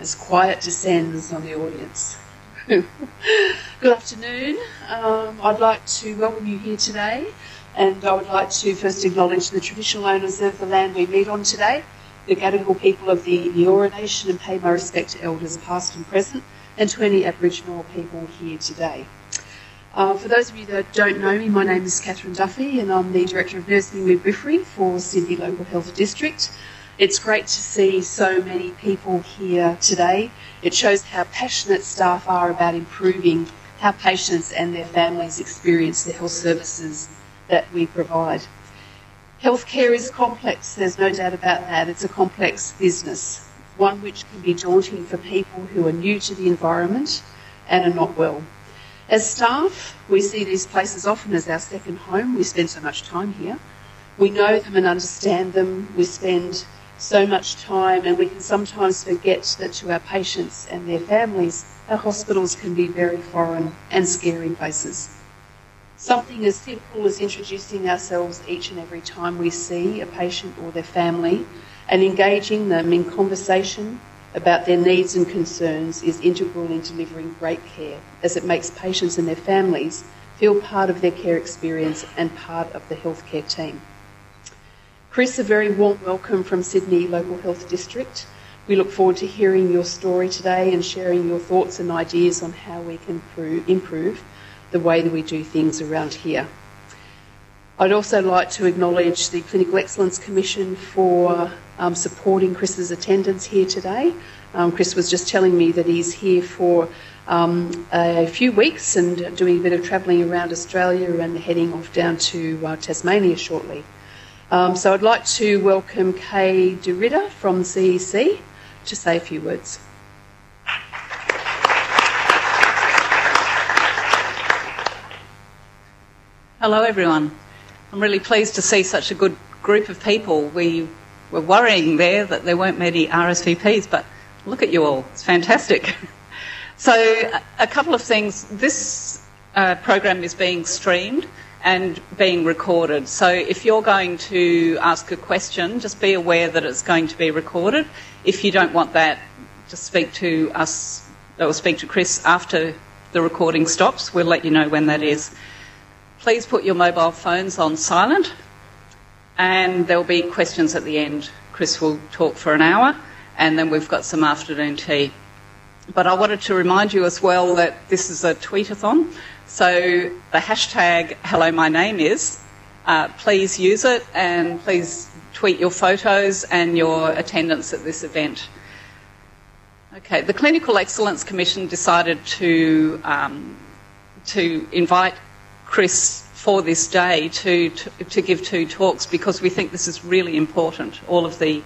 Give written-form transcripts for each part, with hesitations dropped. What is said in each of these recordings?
as quiet descends on the audience. Good afternoon. I'd like to welcome you here today, and I would like to first acknowledge the traditional owners of the land we meet on today, the Gadigal people of the Eora Nation, and pay my respect to elders past and present, and to any Aboriginal people here today. For those of you that don't know me, my name is Catherine Duffy, and I'm the Director of Nursing and Midwifery for Sydney Local Health District. It's great to see so many people here today. It shows how passionate staff are about improving how patients and their families experience the health services that we provide. Healthcare is complex, there's no doubt about that. It's a complex business, one which can be daunting for people who are new to the environment and are not well. As staff, we see these places often as our second home. We spend so much time here. We know them and understand them. We spend so much time, and we can sometimes forget that to our patients and their families, our hospitals can be very foreign and scary places. Something as simple as introducing ourselves each and every time we see a patient or their family and engaging them in conversation about their needs and concerns is integral in delivering great care, as it makes patients and their families feel part of their care experience and part of the healthcare team. Chris, a very warm welcome from Sydney Local Health District. We look forward to hearing your story today and sharing your thoughts and ideas on how we can improve the way that we do things around here. I'd also like to acknowledge the Clinical Excellence Commission for supporting Chris's attendance here today. Chris was just telling me that he's here for a few weeks and doing a bit of travelling around Australia and heading off down to Tasmania shortly. So I'd like to welcome Kate Granger from CEC to say a few words. Hello everyone. I'm really pleased to see such a good group of people. We were worrying there that there weren't many RSVPs, but look at you all. It's fantastic. So a couple of things. This program is being streamed and being recorded. So if you're going to ask a question, just be aware that it's going to be recorded. If you don't want that, just speak to us or speak to Chris after the recording stops. We'll let you know when that is. Please put your mobile phones on silent, and there'll be questions at the end. Chris will talk for an hour, and then we've got some afternoon tea. But I wanted to remind you as well that this is a tweet-a-thon. So the hashtag Hellomynameis, please use it, and please tweet your photos and your attendance at this event. Okay, the Clinical Excellence Commission decided to invite Chris for this day to give two talks because we think this is really important, all of the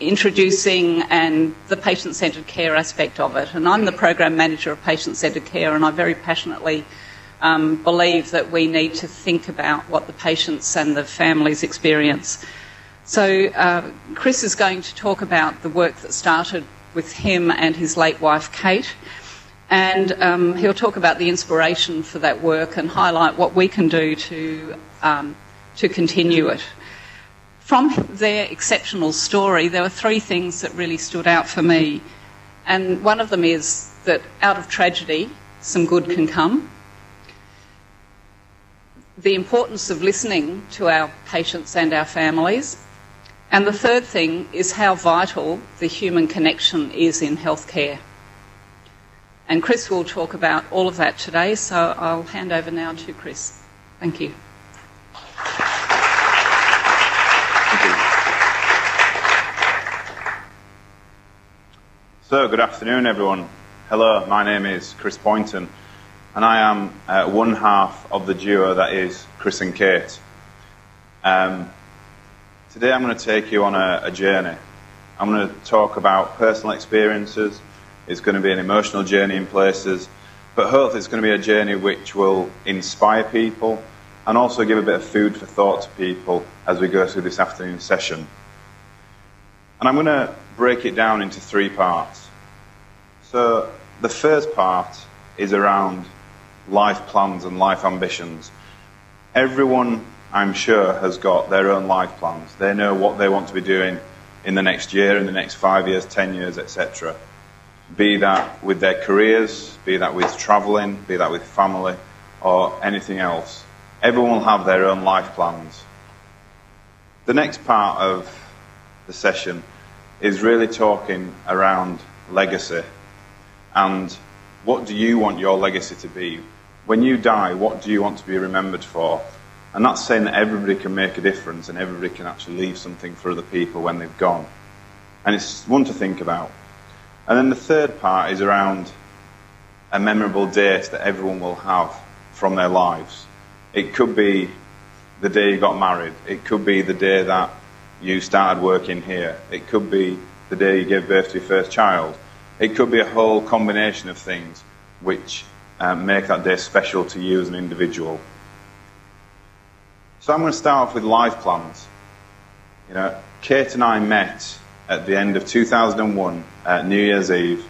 introducing and the patient-centred care aspect of it. And I'm the Program Manager of Patient-Centred Care, and I very passionately believe that we need to think about what the patients and the families experience. So Chris is going to talk about the work that started with him and his late wife, Kate, and he'll talk about the inspiration for that work and highlight what we can do to continue it. From their exceptional story, there were three things that really stood out for me. And one of them is that out of tragedy, some good can come. The importance of listening to our patients and our families. And the third thing is how vital the human connection is in healthcare. And Chris will talk about all of that today, so I'll hand over now to Chris. Thank you. So, good afternoon, everyone. Hello, my name is Chris Pointon, and I am one half of the duo that is Chris and Kate. Today I'm going to take you on a journey. I'm going to talk about personal experiences. It's going to be an emotional journey in places, but hopefully it's going to be a journey which will inspire people and also give a bit of food for thought to people as we go through this afternoon session. And I'm going to break it down into three parts. So the first part is around life plans and life ambitions. Everyone, I'm sure, has got their own life plans. They know what they want to be doing in the next year, in the next 5 years, 10 years, etc. be that with their careers, be that with travelling, be that with family, or anything else. Everyone will have their own life plans. The next part of the session is really talking around legacy and what do you want your legacy to be? When you die, what do you want to be remembered for? And that's saying that everybody can make a difference and everybody can actually leave something for other people when they've gone. And it's one to think about. And then the third part is around a memorable date that everyone will have from their lives. It could be the day you got married. It could be the day that you started working here. It could be the day you gave birth to your first child. It could be a whole combination of things which make that day special to you as an individual. So I'm going to start off with life plans. You know, Kate and I met at the end of 2001 at New Year's Eve.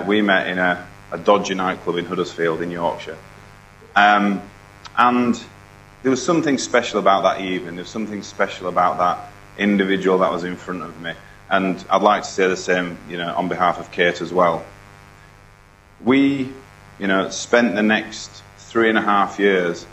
We met in a dodgy nightclub in Huddersfield in Yorkshire. And there was something special about that evening. There was something special about that individual that was in front of me. And I'd like to say the same, you know, on behalf of Kate as well. We, you know, spent the next 3.5 years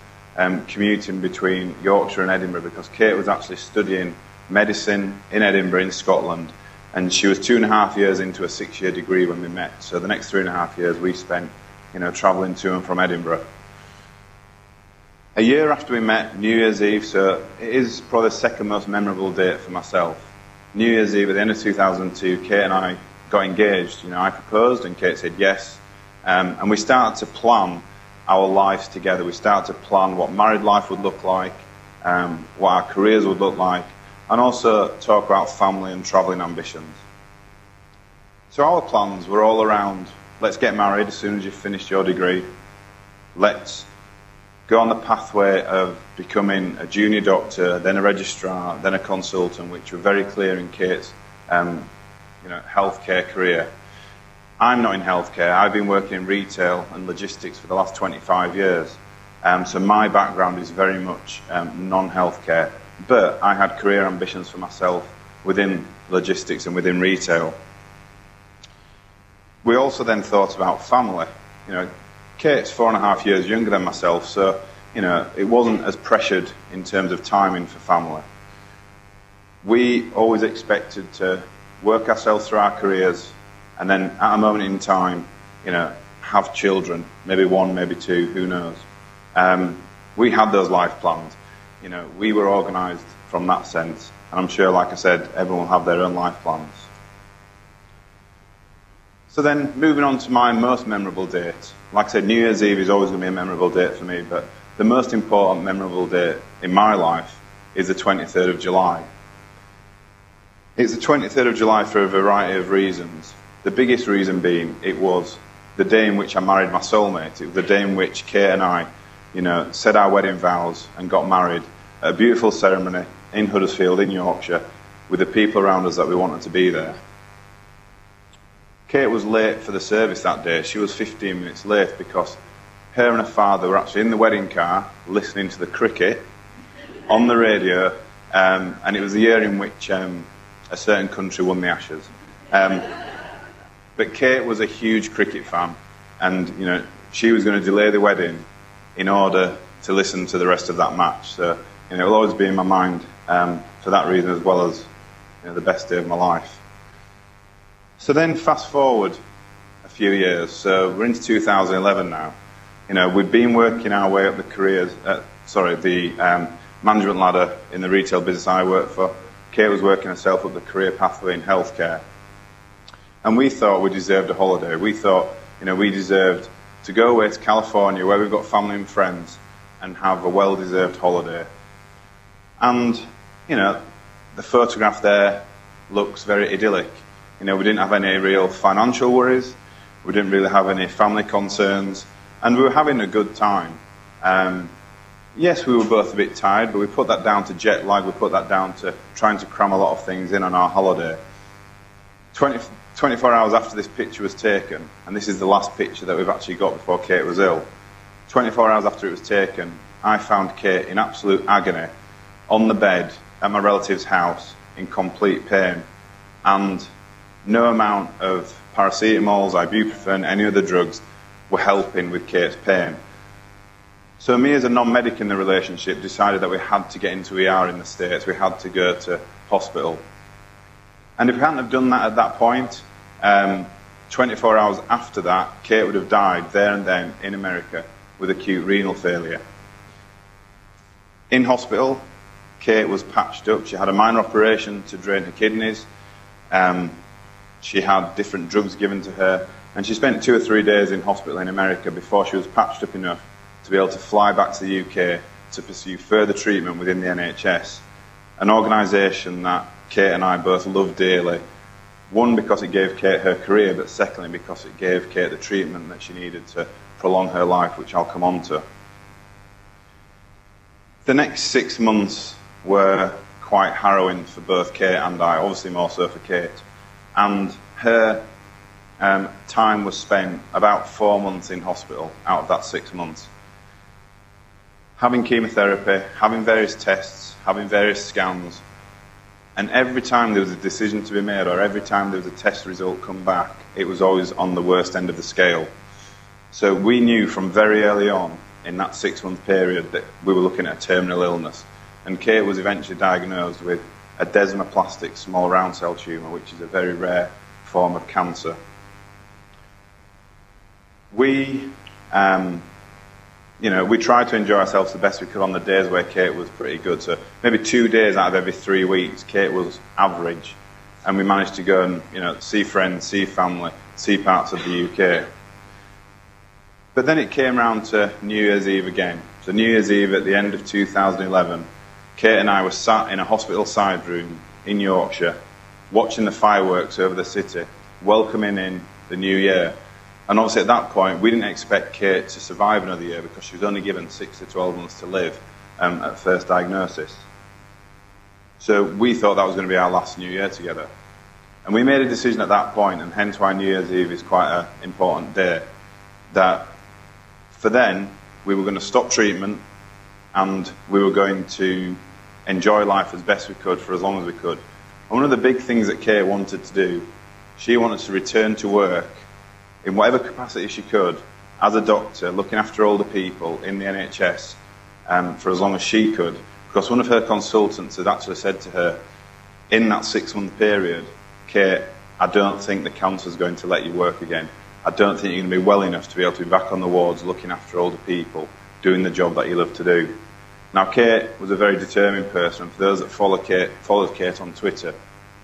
commuting between Yorkshire and Edinburgh because Kate was actually studying medicine in Edinburgh in Scotland, and she was 2.5 years into a 6-year degree when we met. So the next 3.5 years we spent, you know, travelling to and from Edinburgh. A year after we met, New Year's Eve, so it is probably the second most memorable date for myself. New Year's Eve at the end of 2002, Kate and I got engaged. You know, I proposed and Kate said yes, and we started to plan our lives together. We started to plan what married life would look like, what our careers would look like, and also talk about family and travelling ambitions. So our plans were all around, let's get married as soon as you've finished your degree. Let's go on the pathway of becoming a junior doctor, then a registrar, then a consultant, which were very clear in Kate's healthcare career. I'm not in healthcare. I've been working in retail and logistics for the last 25 years. So my background is very much non-healthcare. But I had career ambitions for myself within logistics and within retail. We also then thought about family. You know, Kate's 4.5 years younger than myself, so you know it wasn't as pressured in terms of timing for family. We always expected to work ourselves through our careers, and then at a moment in time, you know, have children, maybe 1, maybe 2, who knows. We had those life plans. You know, we were organised from that sense, and I'm sure, like I said, everyone will have their own life plans. So then, moving on to my most memorable date. Like I said, New Year's Eve is always going to be a memorable date for me, but the most important memorable date in my life is the 23rd of July. It's the 23rd of July for a variety of reasons. The biggest reason being, it was the day in which I married my soulmate. It was the day in which Kate and I, you know, said our wedding vows and got married at a beautiful ceremony in Huddersfield in Yorkshire with the people around us that we wanted to be there. Kate was late for the service that day. She was 15 minutes late because her and her father were actually in the wedding car listening to the cricket on the radio, and it was the year in which a certain country won the Ashes. But Kate was a huge cricket fan, and you know she was going to delay the wedding in order to listen to the rest of that match. So you know, it will always be in my mind for that reason, as well as you know, the best day of my life. So then fast forward a few years, so we're into 2011 now. You know, we've been working our way up the management ladder in the retail business I work for. Kate was working herself up the career pathway in healthcare. And we thought we deserved a holiday. We thought, you know, we deserved to go away to California where we've got family and friends and have a well-deserved holiday. And, you know, the photograph there looks very idyllic. You know, we didn't have any real financial worries. We didn't really have any family concerns. And we were having a good time. Yes, we were both a bit tired, but we put that down to jet lag. We put that down to trying to cram a lot of things in on our holiday. 24 hours after this picture was taken, and this is the last picture that we've actually got before Kate was ill, 24 hours after it was taken, I found Kate in absolute agony on the bed at my relative's house in complete pain. And no amount of paracetamols, ibuprofen, any other drugs were helping with Kate's pain. So me as a non-medic in the relationship decided that we had to get into ER in the States, we had to go to hospital. And if we hadn't have done that at that point, 24 hours after that, Kate would have died there and then in America with acute renal failure. In hospital, Kate was patched up. She had a minor operation to drain her kidneys. She had different drugs given to her, and she spent 2 or 3 days in hospital in America before she was patched up enough to be able to fly back to the UK to pursue further treatment within the NHS, an organisation that Kate and I both love dearly. One, because it gave Kate her career, but secondly, because it gave Kate the treatment that she needed to prolong her life, which I'll come on to. The next 6 months were quite harrowing for both Kate and I, obviously more so for Kate. And her time was spent about 4 months in hospital out of that 6 months. Having chemotherapy, having various tests, having various scans, and every time there was a decision to be made or every time there was a test result come back, it was always on the worst end of the scale. So we knew from very early on in that 6-month period that we were looking at a terminal illness. And Kate was eventually diagnosed with a desmoplastic small round cell tumour, which is a very rare form of cancer. We tried to enjoy ourselves the best we could on the days where Kate was pretty good. So maybe 2 days out of every 3 weeks, Kate was average. And we managed to go and, see friends, see family, see parts of the UK. But then it came round to New Year's Eve again. So New Year's Eve at the end of 2011, Kate and I were sat in a hospital side room in Yorkshire, watching the fireworks over the city, welcoming in the new year. And obviously at that point, we didn't expect Kate to survive another year because she was only given 6 to 12 months to live at first diagnosis. So we thought that was going to be our last New Year together. And we made a decision at that point, and hence why New Year's Eve is quite an important day, that for then, we were going to stop treatment and we were going to enjoy life as best we could for as long as we could. And one of the big things that Kate wanted to do, she wanted to return to work in whatever capacity she could as a doctor, looking after older people in the NHS for as long as she could. Because one of her consultants had actually said to her, in that 6-month period, Kate, I don't think the council's going to let you work again. I don't think you're going to be well enough to be able to be back on the wards looking after older people, doing the job that you love to do. Now, Kate was a very determined person. For those that followed Kate on Twitter,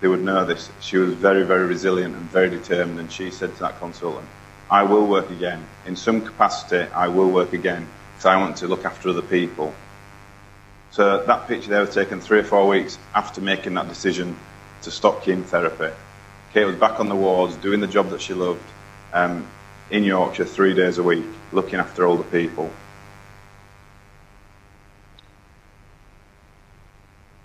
they would know this. She was very, very resilient and very determined, and she said to that consultant, I will work again. In some capacity, I will work again, because I want to look after other people. So that picture there was taken 3 or 4 weeks after making that decision to stop chemotherapy. Kate was back on the wards, doing the job that she loved, in Yorkshire 3 days a week, looking after older people.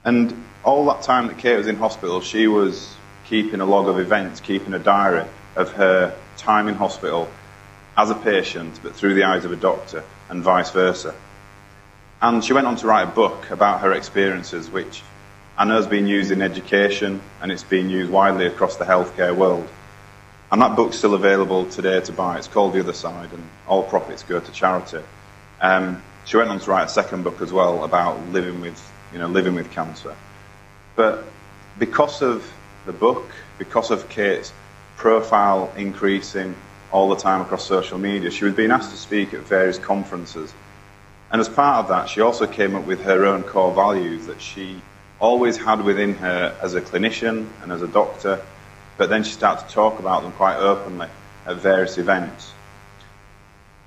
And all that time that Kate was in hospital, she was keeping a log of events, keeping a diary of her time in hospital as a patient, but through the eyes of a doctor, and vice versa. And she went on to write a book about her experiences, which I know has been used in education, and it's been used widely across the healthcare world. And that book's still available today to buy. It's called The Other Side, and all profits go to charity. She went on to write a second book as well about living with cancer. But because of the book, because of Kate's profile increasing all the time across social media, she was being asked to speak at various conferences. And as part of that, she also came up with her own core values that she always had within her as a clinician and as a doctor, but then she started to talk about them quite openly at various events.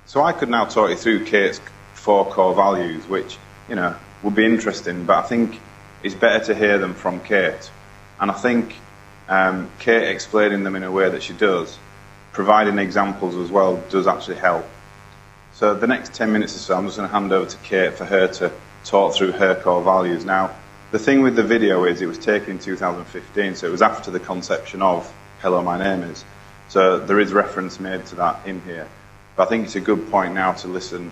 So I could now talk you through Kate's 4 core values, which, would be interesting, but I think it's better to hear them from Kate. And I think Kate explaining them in a way that she does, providing examples as well, does actually help. So the next 10 minutes or so, I'm just going to hand over to Kate for her to talk through her core values. Now, the thing with the video is it was taken in 2015, so it was after the conception of Hellomynameis. So there is reference made to that in here. But I think it's a good point now to listen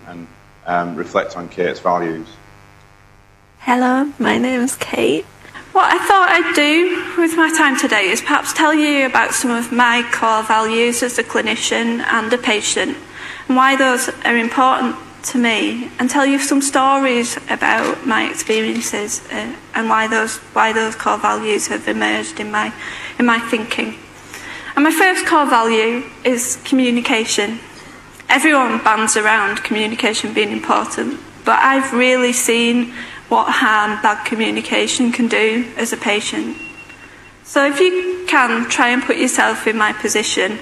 and reflect on Kate's values. Hello, my name is Kate. What I thought I'd do with my time today is perhaps tell you about some of my core values as a clinician and a patient, and why those are important to me, and tell you some stories about my experiences and why those core values have emerged in my thinking. And my first core value is communication. Everyone bands around communication being important, but I've really seen what harm bad communication can do as a patient. So if you can, try and put yourself in my position.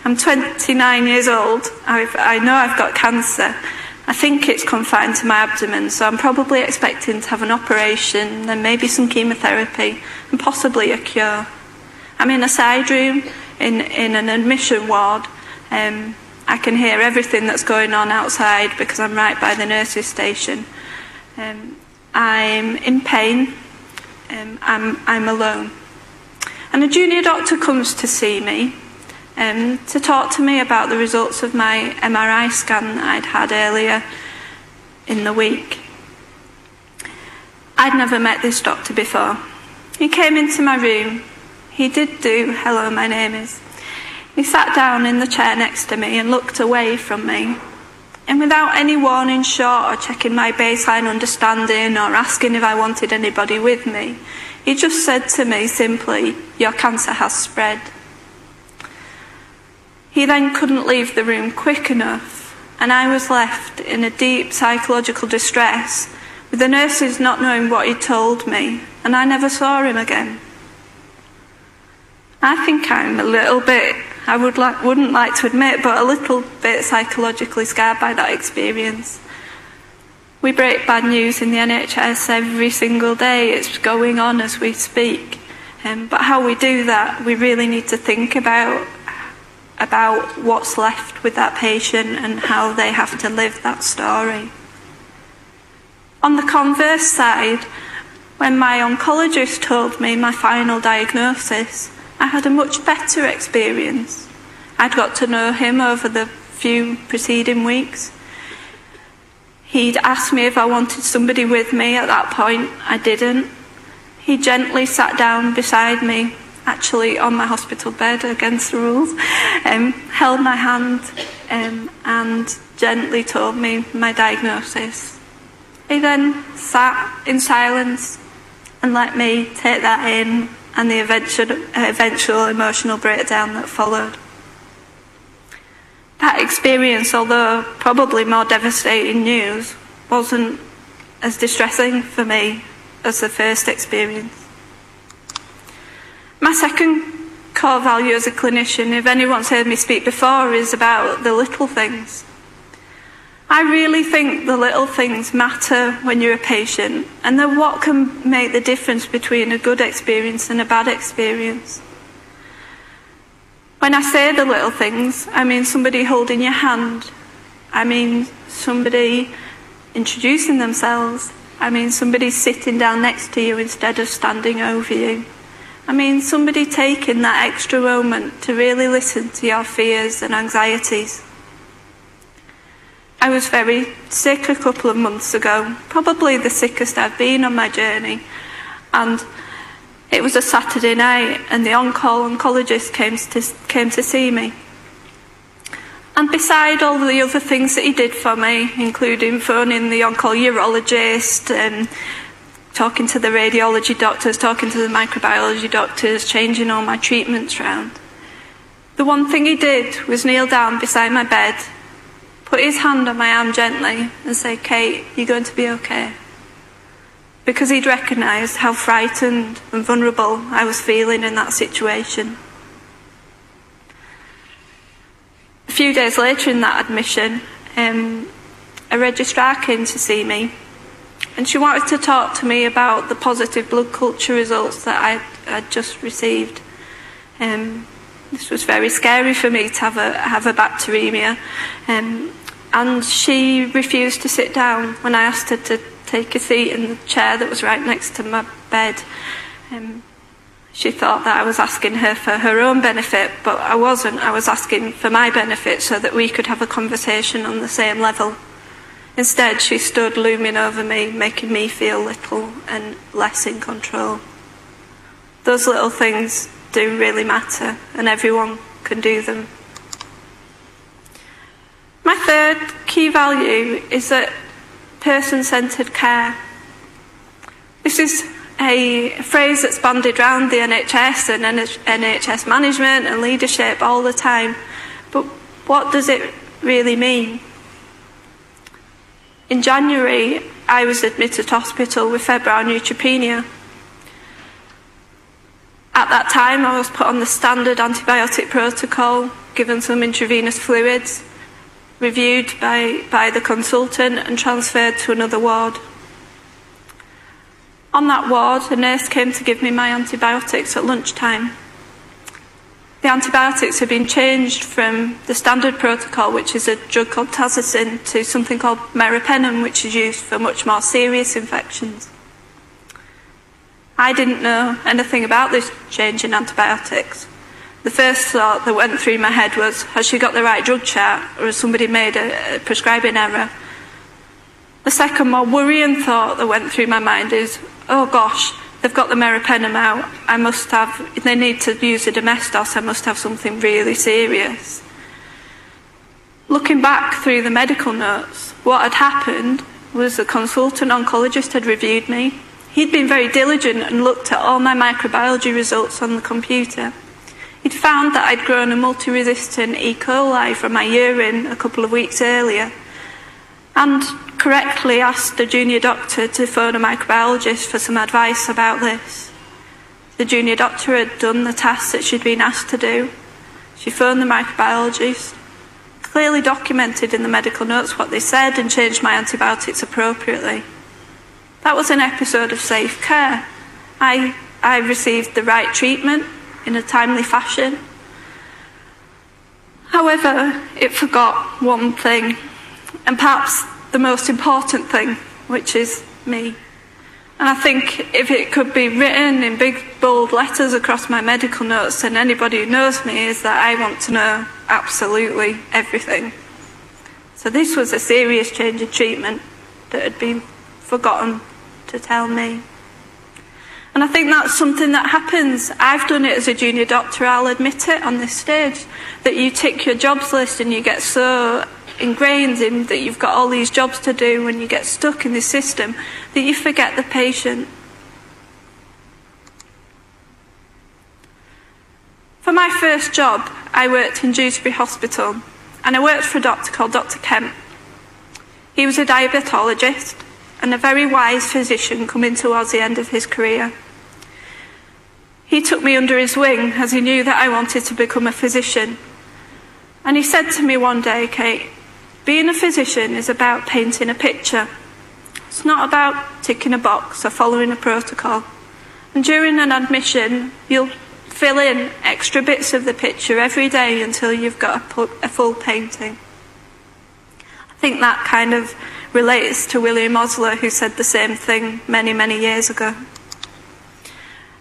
I'm 29 years old. I know I've got cancer. I think it's confined to my abdomen, so I'm probably expecting to have an operation, then maybe some chemotherapy, and possibly a cure. I'm in a side room in an admission ward. I can hear everything that's going on outside because I'm right by the nurses' station. I'm in pain. I'm alone. And a junior doctor comes to see me to talk to me about the results of my MRI scan that I'd had earlier in the week. I'd never met this doctor before. He came into my room. He did do Hellomynameis. He sat down in the chair next to me and looked away from me. And without any warning shot or checking my baseline understanding or asking if I wanted anybody with me, he just said to me simply, "Your cancer has spread." He then couldn't leave the room quick enough, and I was left in a deep psychological distress, with the nurses not knowing what he told me, and I never saw him again. I think I'm a little bit, wouldn't like to admit, but a little bit psychologically scarred by that experience. We break bad news in the NHS every single day. It's going on as we speak. But how we do that, we really need to think about what's left with that patient and how they have to live that story. On the converse side, when my oncologist told me my final diagnosis, I had a much better experience. I'd got to know him over the few preceding weeks. He'd asked me if I wanted somebody with me. At that point, I didn't. He gently sat down beside me, actually on my hospital bed against the rules, held my hand and gently told me my diagnosis. He then sat in silence and let me take that in, and the eventual emotional breakdown that followed. That experience, although probably more devastating news, wasn't as distressing for me as the first experience. My second core value as a clinician, if anyone's heard me speak before, is about the little things. I really think the little things matter when you're a patient, and they're what can make the difference between a good experience and a bad experience. When I say the little things, I mean somebody holding your hand. I mean somebody introducing themselves. I mean somebody sitting down next to you instead of standing over you. I mean somebody taking that extra moment to really listen to your fears and anxieties. I was very sick a couple of months ago, probably the sickest I've been on my journey, and it was a Saturday night, and the on-call oncologist came to see me. And beside all the other things that he did for me, including phoning the on-call urologist, and talking to the radiology doctors, talking to the microbiology doctors, changing all my treatments round, the one thing he did was kneel down beside my bed, put his hand on my arm gently and say, "Kate, you're going to be okay." Because he'd recognised how frightened and vulnerable I was feeling in that situation. A few days later in that admission, a registrar came to see me, and she wanted to talk to me about the positive blood culture results that I'd just received. This was very scary for me to have a bacteremia, and she refused to sit down when I asked her to take a seat in the chair that was right next to my bed. She thought that I was asking her for her own benefit, but I wasn't. I was asking for my benefit so that we could have a conversation on the same level. Instead, she stood looming over me, making me feel little and less in control. Those little things do really matter, and everyone can do them. My third key value is that person-centred care. This is a phrase that's bandied around the NHS and NHS management and leadership all the time. But what does it really mean? In January, I was admitted to hospital with febrile neutropenia. At that time, I was put on the standard antibiotic protocol, given some intravenous fluids, reviewed by the consultant and transferred to another ward. On that ward, a nurse came to give me my antibiotics at lunchtime. The antibiotics had been changed from the standard protocol, which is a drug called tazocin, to something called meropenem, which is used for much more serious infections. I didn't know anything about this change in antibiotics. The first thought that went through my head was, has she got the right drug chart, or has somebody made a prescribing error? The second, more worrying thought that went through my mind is, oh gosh, they've got the meropenem out. They need to use a domestos. I must have something really serious. Looking back through the medical notes, what had happened was the consultant oncologist had reviewed me. He'd been very diligent and looked at all my microbiology results on the computer. He'd found that I'd grown a multi-resistant E. coli from my urine a couple of weeks earlier, and correctly asked the junior doctor to phone a microbiologist for some advice about this. The junior doctor had done the tasks that she'd been asked to do. She phoned the microbiologist, clearly documented in the medical notes what they said, and changed my antibiotics appropriately. That was an episode of safe care. I received the right treatment in a timely fashion. However, it forgot one thing, and perhaps the most important thing, which is me. And I think if it could be written in big, bold letters across my medical notes, then anybody who knows me is that I want to know absolutely everything. So this was a serious change in treatment that had been forgotten to tell me. And I think that's something that happens. I've done it as a junior doctor, I'll admit it on this stage, that you tick your jobs list and you get so ingrained in that you've got all these jobs to do when you get stuck in this system that you forget the patient. For my first job, I worked in Dewsbury Hospital, and I worked for a doctor called Dr. Kemp. He was a diabetologist and a very wise physician coming towards the end of his career. He took me under his wing as he knew that I wanted to become a physician. And he said to me one day, Kate, being a physician is about painting a picture. It's not about ticking a box or following a protocol. And during an admission, you'll fill in extra bits of the picture every day until you've got a full painting. I think that kind of relates to William Osler, who said the same thing many, many years ago.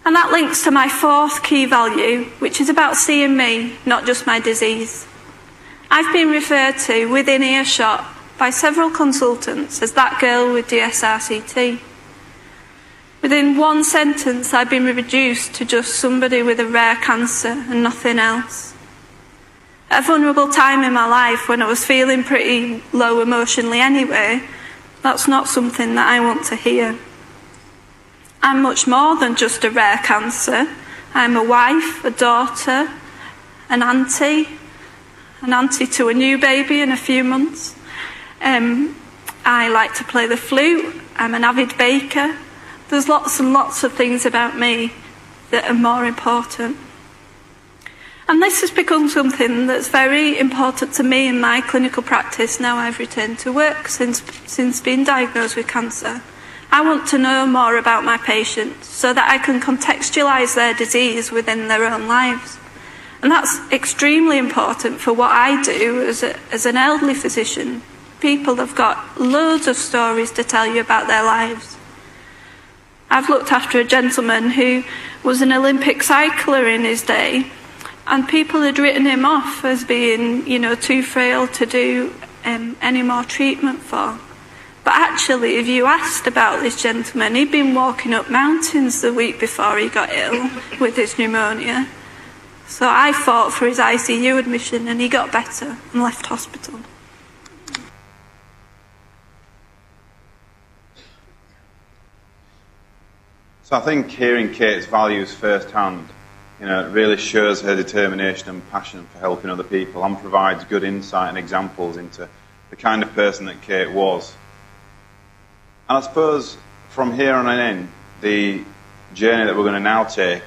And that links to my fourth key value, which is about seeing me, not just my disease. I've been referred to within earshot by several consultants as that girl with DSRCT. Within one sentence, I've been reduced to just somebody with a rare cancer and nothing else. At a vulnerable time in my life, when I was feeling pretty low emotionally anyway, that's not something that I want to hear. I'm much more than just a rare cancer. I'm a wife, a daughter, an auntie to a new baby in a few months. I like to play the flute. I'm an avid baker. There's lots and lots of things about me that are more important. And this has become something that's very important to me in my clinical practice now I've returned to work since being diagnosed with cancer. I want to know more about my patients so that I can contextualise their disease within their own lives. And that's extremely important for what I do as an elderly physician. People have got loads of stories to tell you about their lives. I've looked after a gentleman who was an Olympic cycler in his day, and people had written him off as being, too frail to do any more treatment for. But actually, if you asked about this gentleman, he'd been walking up mountains the week before he got ill with his pneumonia. So I fought for his ICU admission and he got better and left hospital. So I think hearing Kate's values firsthand, it really shows her determination and passion for helping other people and provides good insight and examples into the kind of person that Kate was. And I suppose from here on in, the journey that we're going to now take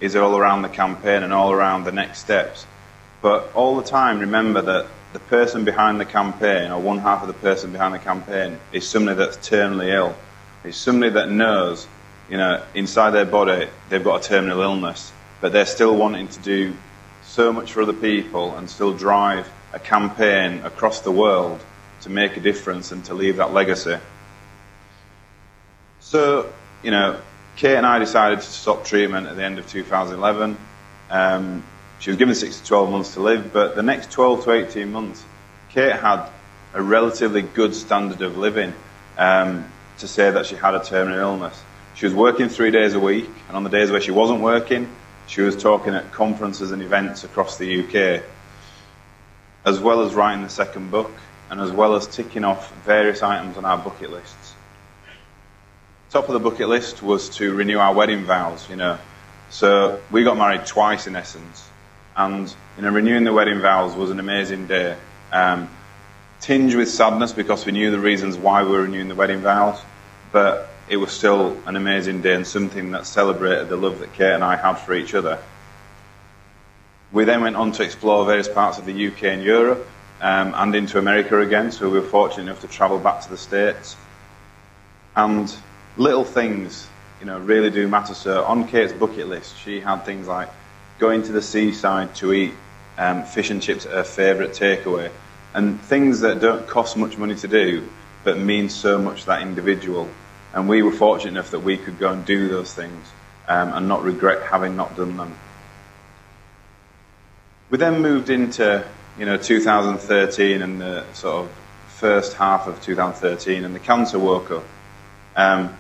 is all around the campaign and all around the next steps. But all the time, remember that the person behind the campaign, or one half of the person behind the campaign, is somebody that's terminally ill. It's somebody that knows, inside their body, they've got a terminal illness, but they're still wanting to do so much for other people and still drive a campaign across the world to make a difference and to leave that legacy. So, Kate and I decided to stop treatment at the end of 2011. She was given 6 to 12 months to live, but the next 12 to 18 months, Kate had a relatively good standard of living to say that she had a terminal illness. She was working 3 days a week, and on the days where she wasn't working, she was talking at conferences and events across the UK, as well as writing the second book, and as well as ticking off various items on our bucket lists. Top of the bucket list was to renew our wedding vows, So we got married twice in essence. And, renewing the wedding vows was an amazing day. Tinged with sadness because we knew the reasons why we were renewing the wedding vows. But it was still an amazing day and something that celebrated the love that Kate and I had for each other. We then went on to explore various parts of the UK and Europe and into America again. So we were fortunate enough to travel back to the States. And little things, really do matter. So on Kate's bucket list, she had things like going to the seaside to eat fish and chips at her favourite takeaway, and things that don't cost much money to do, but mean so much to that individual. And we were fortunate enough that we could go and do those things and not regret having not done them. We then moved into 2013 and the sort of first half of 2013, and the cancer woke up.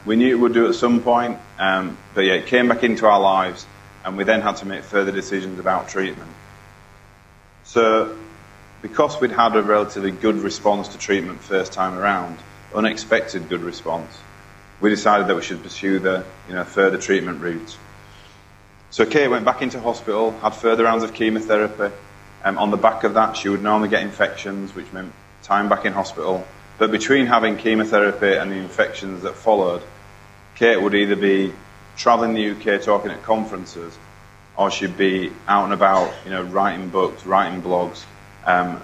We knew it would do at some point, but it came back into our lives, and we then had to make further decisions about treatment. So, because we'd had a relatively good response to treatment first time around, unexpected good response, we decided that we should pursue the further treatment routes. So Kate went back into hospital, had further rounds of chemotherapy. On the back of that, she would normally get infections, which meant time back in hospital. But between having chemotherapy and the infections that followed, Kate would either be travelling the UK talking at conferences, or she'd be out and about, writing books, writing blogs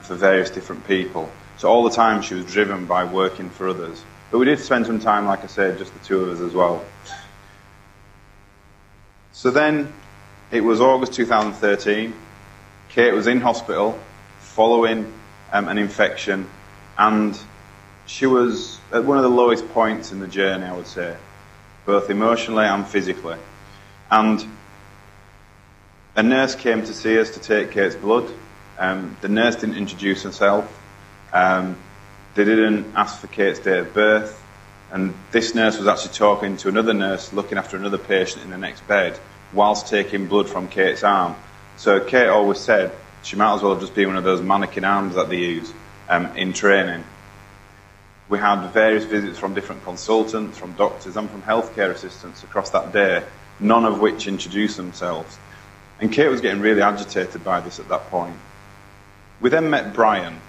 for various different people. So all the time she was driven by working for others. But we did spend some time, like I said, just the two of us as well. So then, it was August 2013. Kate was in hospital following an infection, and she was at one of the lowest points in the journey, I would say, both emotionally and physically. And a nurse came to see us to take Kate's blood. The nurse didn't introduce herself. They didn't ask for Kate's date of birth. And this nurse was actually talking to another nurse looking after another patient in the next bed whilst taking blood from Kate's arm. So Kate always said she might as well have just been one of those mannequin arms that they use in training. We had various visits from different consultants, from doctors and from healthcare assistants across that day, none of which introduced themselves. And Kate was getting really agitated by this at that point. We then met Brian.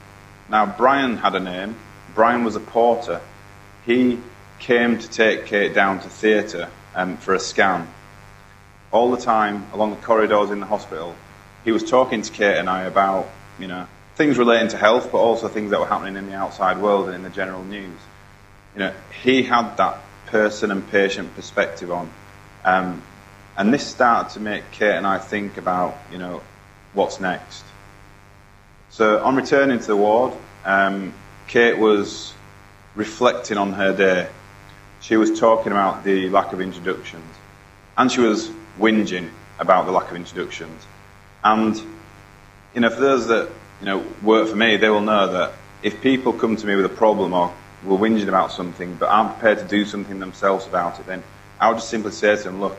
Now, Brian had a name. Brian was a porter. He came to take Kate down to theatre for a scan. All the time, along the corridors in the hospital, he was talking to Kate and I about, things relating to health, but also things that were happening in the outside world and in the general news. He had that person and patient perspective on. And this started to make Kate and I think about, what's next. So on returning to the ward, Kate was reflecting on her day. She was talking about the lack of introductions. And she was whinging about the lack of introductions. And, for those that, work for me, they will know that if people come to me with a problem or, were whinging about something but aren't prepared to do something themselves about it, then I would just simply say to them, look,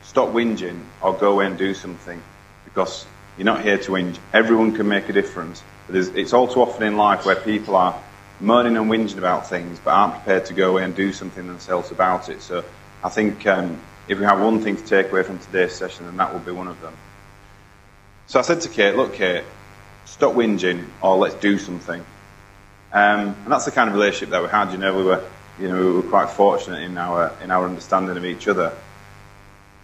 stop whinging or go away and do something, because you're not here to whinge. Everyone can make a difference. But it's all too often in life where people are moaning and whinging about things but aren't prepared to go away and do something themselves about it. So I think if we have one thing to take away from today's session, then that will be one of them. So I said to Kate, look Kate, stop whinging or let's do something. And that's the kind of relationship that we had. We were quite fortunate in our understanding of each other.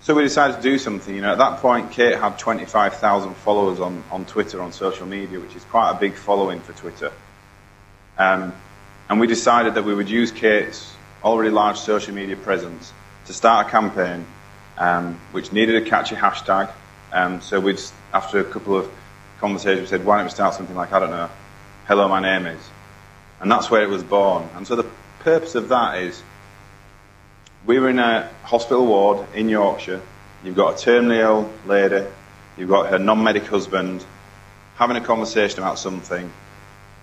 So we decided to do something. At that point, Kate had 25,000 followers on Twitter, on social media, which is quite a big following for Twitter. And we decided that we would use Kate's already large social media presence to start a campaign which needed a catchy hashtag. So after a couple of conversations, we said, why don't we start something like, I don't know, Hellomynameis. And that's where it was born. And so the purpose of that is, we were in a hospital ward in Yorkshire. You've got a terminally ill lady, you've got her non-medic husband, having a conversation about something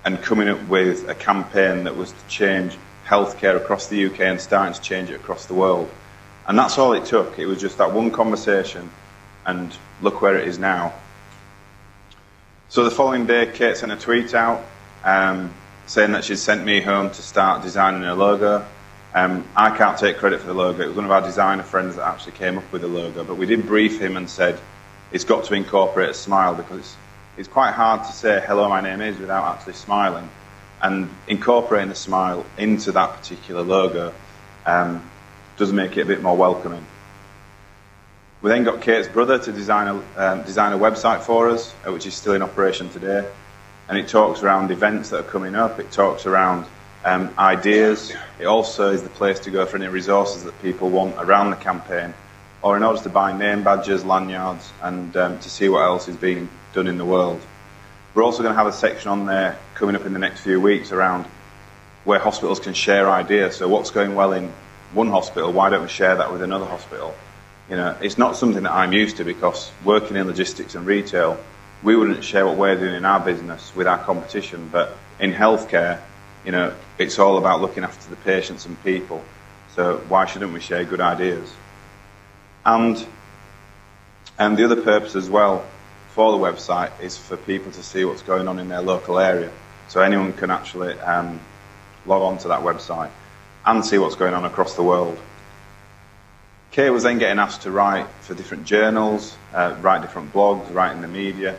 and coming up with a campaign that was to change healthcare across the UK and starting to change it across the world. And that's all it took. It was just that one conversation, and look where it is now. So the following day, Kate sent a tweet out saying that she'd sent me home to start designing a logo. I can't take credit for the logo. It was one of our designer friends that actually came up with the logo, but we did brief him and said it's got to incorporate a smile, because it's quite hard to say hello, my name is, without actually smiling. And incorporating the smile into that particular logo does make it a bit more welcoming. We then got Kate's brother to design a website for us, which is still in operation today. And it talks around events that are coming up. It talks around ideas. It also is the place to go for any resources that people want around the campaign, or in order to buy name badges, lanyards, and to see what else is being done in the world. We're also going to have a section on there coming up in the next few weeks around where hospitals can share ideas. So what's going well in one hospital, why don't we share that with another hospital? It's not something that I'm used to, because working in logistics and retail, we wouldn't share what we're doing in our business with our competition. But in healthcare, it's all about looking after the patients and people. So why shouldn't we share good ideas? And the other purpose as well for the website is for people to see what's going on in their local area. So anyone can actually log on to that website and see what's going on across the world. Kate was then getting asked to write for different journals, write different blogs, write in the media.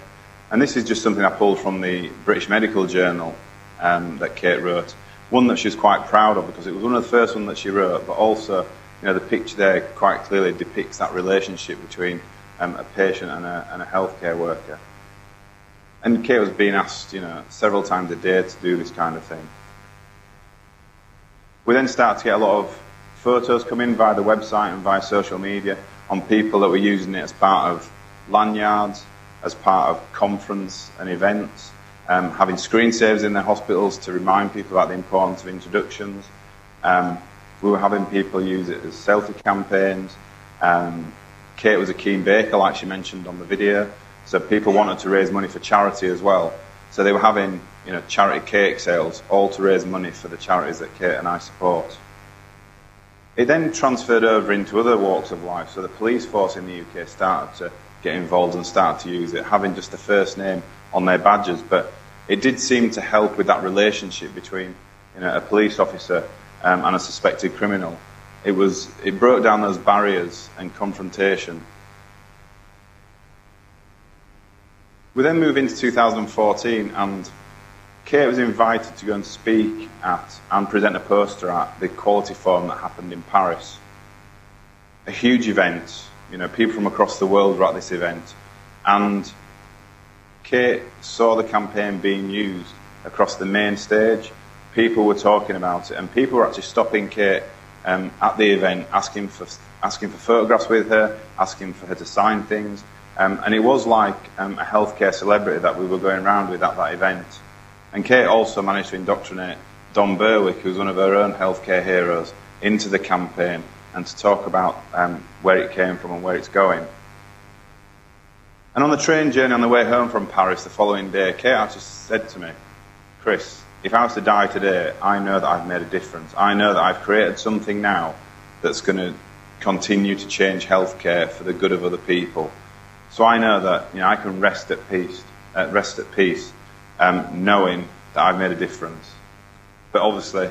And this is just something I pulled from the British Medical Journal that Kate wrote. One that she was quite proud of, because it was one of the first ones that she wrote, but also, the picture there quite clearly depicts that relationship between a patient and a healthcare worker. And Kate was being asked, several times a day to do this kind of thing. We then started to get a lot of photos come in via the website and via social media on people that were using it as part of lanyards, as part of conference and events, having screensavers in their hospitals to remind people about the importance of introductions. We were having people use it as selfie campaigns. Kate was a keen baker, like she mentioned on the video, so people wanted to raise money for charity as well. So they were having charity cake sales, all to raise money for the charities that Kate and I support. It then transferred over into other walks of life. So the police force in the UK started to get involved and started to use it, having just the first name on their badges. But it did seem to help with that relationship between a police officer and a suspected criminal. It broke down those barriers and confrontation. We then move into 2014, and Kate was invited to go and speak at and present a poster at the Quality Forum that happened in Paris. A huge event, people from across the world were at this event, and Kate saw the campaign being used across the main stage. People were talking about it, and people were actually stopping Kate at the event, asking for photographs with her, asking for her to sign things, and it was like a healthcare celebrity that we were going around with at that event. And Kate also managed to indoctrinate Don Berwick, who's one of her own healthcare heroes, into the campaign and to talk about where it came from and where it's going. And on the train journey on the way home from Paris the following day, Kate actually said to me, "Chris, if I was to die today, I know that I've made a difference. I know that I've created something now that's going to continue to change healthcare for the good of other people. So I know that I can rest at peace, knowing that I've made a difference. But obviously,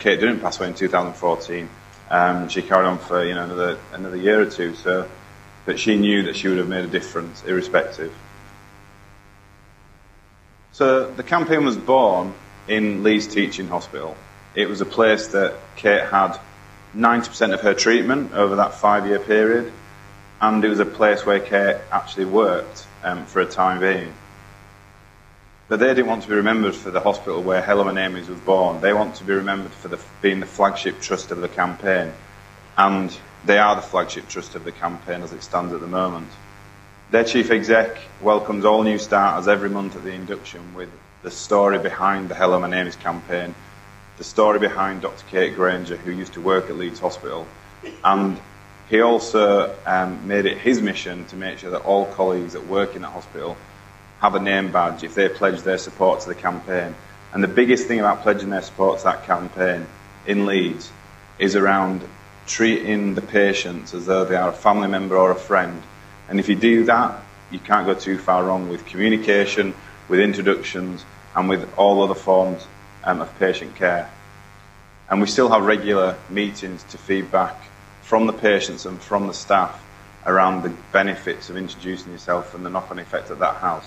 Kate didn't pass away in 2014. She carried on for another year or two. But she knew that she would have made a difference, irrespective. So the campaign was born in Leeds Teaching Hospital. It was a place that Kate had 90% of her treatment over that 5-year period, and it was a place where Kate actually worked for a time being. But they didn't want to be remembered for the hospital where Hellomynameis was born. They want to be remembered for being the flagship trust of the campaign, and they are the flagship trust of the campaign as it stands at the moment. Their chief exec welcomes all new starters every month at the induction with the story behind the Hellomynameis campaign, the story behind Dr. Kate Granger, who used to work at Leeds Hospital. And he also made it his mission to make sure that all colleagues that work in that hospital have a name badge if they pledge their support to the campaign. And the biggest thing about pledging their support to that campaign in Leeds is around treating the patients as though they are a family member or a friend. And if you do that, you can't go too far wrong with communication, with introductions, and with all other forms of patient care. And we still have regular meetings to feedback from the patients and from the staff around the benefits of introducing yourself and the knock-on effect that that has.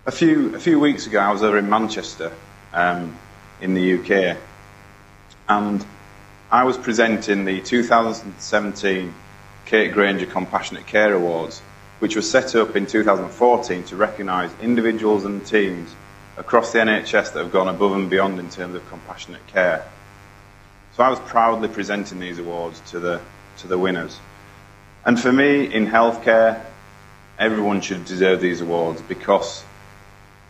A few weeks ago, I was over in Manchester, in the UK, and I was presenting the 2017 Kate Granger Compassionate Care Awards, which was set up in 2014 to recognise individuals and teams across the NHS that have gone above and beyond in terms of compassionate care. So I was proudly presenting these awards to the winners. And for me, in healthcare, everyone should deserve these awards, because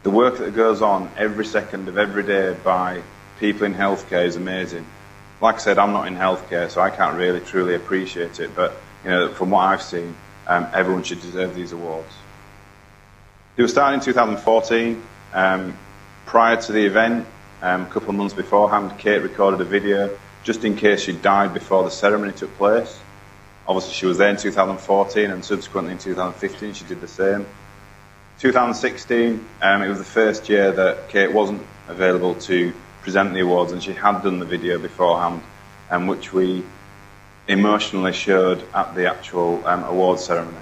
the work that goes on every second of every day by people in healthcare is amazing. Like I said, I'm not in healthcare, so I can't really truly appreciate it, but from what I've seen, everyone should deserve these awards. They were started in 2014. Prior to the event, a couple of months beforehand, Kate recorded a video just in case she died before the ceremony took place. Obviously, she was there in 2014, and subsequently in 2015 she did the same. 2016, it was the first year that Kate wasn't available to present the awards, and she had done the video beforehand, which we emotionally showed at the actual awards ceremony.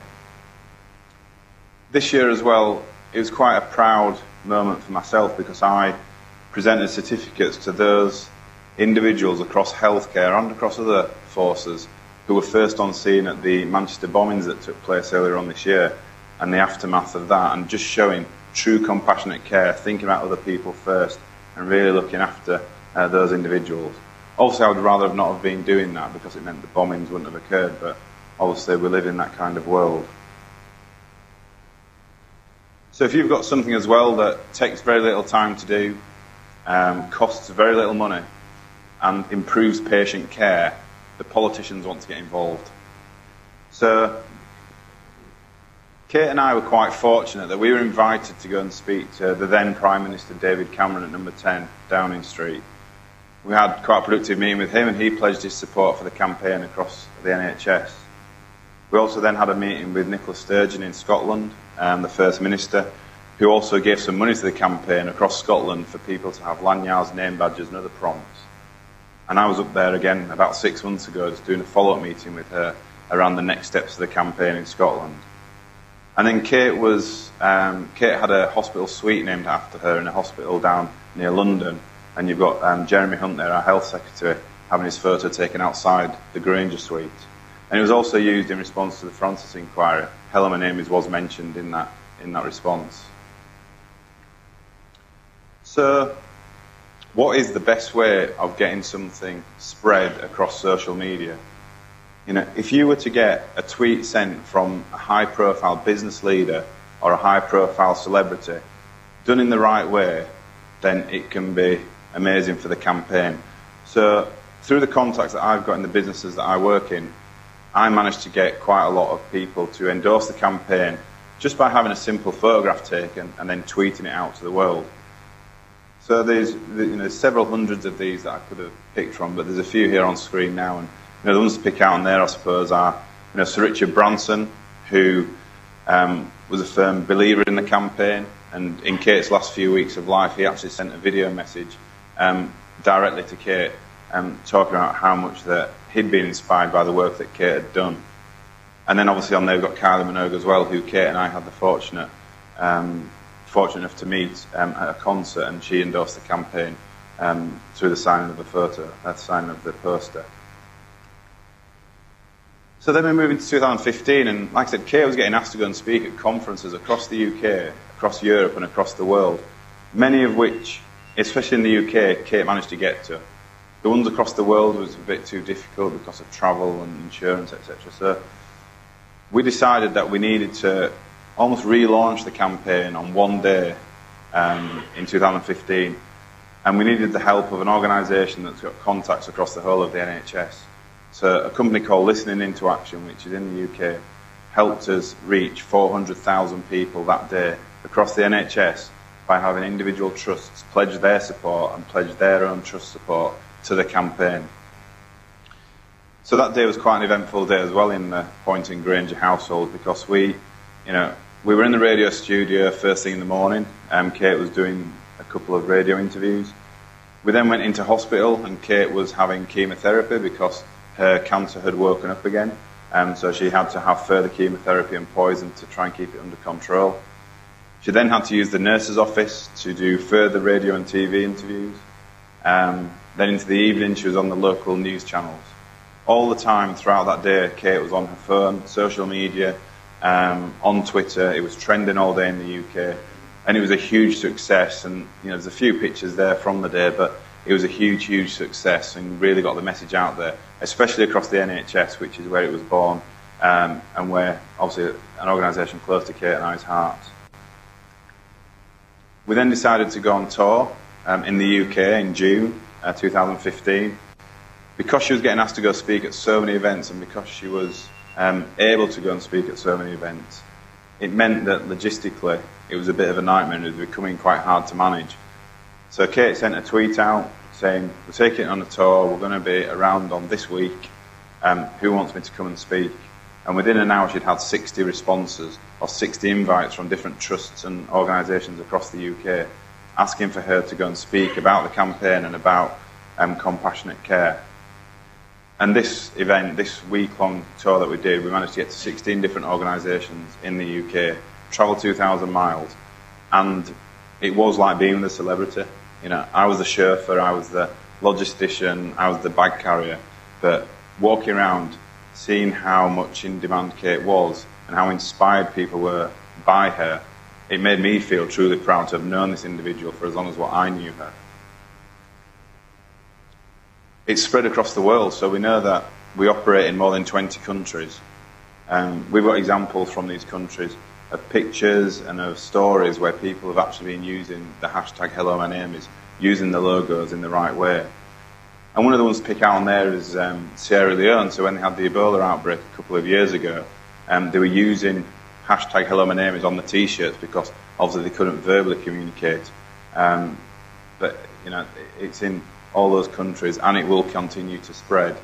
This year as well, it was quite a proud moment for myself, because I presented certificates to those individuals across healthcare and across other forces who were first on scene at the Manchester bombings that took place earlier on this year, and the aftermath of that, and just showing true compassionate care, thinking about other people first and really looking after those individuals. Obviously, I would rather have not have been doing that, because it meant the bombings wouldn't have occurred, but obviously we live in that kind of world. So if you've got something as well that takes very little time to do, costs very little money, and improves patient care, the politicians want to get involved. So Kate and I were quite fortunate that we were invited to go and speak to the then Prime Minister David Cameron at number 10 Downing Street. We had quite a productive meeting with him, and he pledged his support for the campaign across the NHS. We also then had a meeting with Nicola Sturgeon in Scotland, the First Minister, who also gave some money to the campaign across Scotland for people to have lanyards, name badges and other prompts. And I was up there again about 6 months ago just doing a follow-up meeting with her around the next steps of the campaign in Scotland. And then Kate had a hospital suite named after her in a hospital down near London, and you've got Jeremy Hunt there, our health secretary, having his photo taken outside the Granger suite. And it was also used in response to the Francis inquiry. Hellomynameis was mentioned in that response. So, what is the best way of getting something spread across social media? If you were to get a tweet sent from a high-profile business leader or a high-profile celebrity, done in the right way, then it can be amazing for the campaign. So, through the contacts that I've got in the businesses that I work in, I managed to get quite a lot of people to endorse the campaign just by having a simple photograph taken and then tweeting it out to the world. So there's several hundreds of these that I could have picked from, but there's a few here on screen now. And the ones to pick out on there, I suppose, are Sir Richard Branson, who was a firm believer in the campaign. And in Kate's last few weeks of life, he actually sent a video message directly to Kate, talking about how much that he'd been inspired by the work that Kate had done. And then obviously on there we've got Kylie Minogue as well, who Kate and I had the fortunate enough to meet at a concert, and she endorsed the campaign through the signing of the photo, the signing of the poster. So then we moved into 2015, and like I said, Kate was getting asked to go and speak at conferences across the UK, across Europe and across the world, many of which, especially in the UK, Kate managed to get to. The ones across the world was a bit too difficult because of travel and insurance, etc. So we decided that we needed to almost relaunch the campaign on one day in 2015, and we needed the help of an organisation that's got contacts across the whole of the NHS. So a company called Listening Into Action, which is in the UK, helped us reach 400,000 people that day across the NHS by having individual trusts pledge their support and pledge their own trust support to the campaign. So that day was quite an eventful day as well in the Pointon Granger household, because we were in the radio studio first thing in the morning. Kate was doing a couple of radio interviews. We then went into hospital, and Kate was having chemotherapy because her cancer had woken up again. So she had to have further chemotherapy and poison to try and keep it under control. She then had to use the nurse's office to do further radio and TV interviews. Then into the evening, she was on the local news channels. All the time throughout that day, Kate was on her phone, social media, on Twitter. It was trending all day in the UK, and it was a huge success. And there's a few pictures there from the day, but it was a huge, huge success, and really got the message out there, especially across the NHS, which is where it was born, and where obviously an organisation close to Kate and I's heart. We then decided to go on tour in the UK in June 2015. Because she was getting asked to go speak at so many events, and because she was able to go and speak at so many events, it meant that logistically it was a bit of a nightmare, and it was becoming quite hard to manage. So Kate sent a tweet out saying, "We're taking it on a tour, we're going to be around on this week, who wants me to come and speak?" And within an hour she'd had 60 responses, or 60 invites from different trusts and organisations across the UK, asking for her to go and speak about the campaign and about compassionate care. And this event, this week-long tour that we did, we managed to get to 16 different organisations in the UK, travel 2,000 miles, and it was like being with a celebrity. I was the chauffeur, I was the logistician, I was the bag carrier, but walking around, seeing how much in demand Kate was and how inspired people were by her, it made me feel truly proud to have known this individual for as long as what I knew her. It's spread across the world, so we know that we operate in more than 20 countries. We've got examples from these countries of pictures and of stories where people have actually been using the hashtag Hellomynameis, using the logos in the right way. And one of the ones to pick out on there is Sierra Leone. So when they had the Ebola outbreak a couple of years ago, they were using hashtag Hellomynameis on the T-shirts because obviously they couldn't verbally communicate. But it's in all those countries, and it will continue to spread.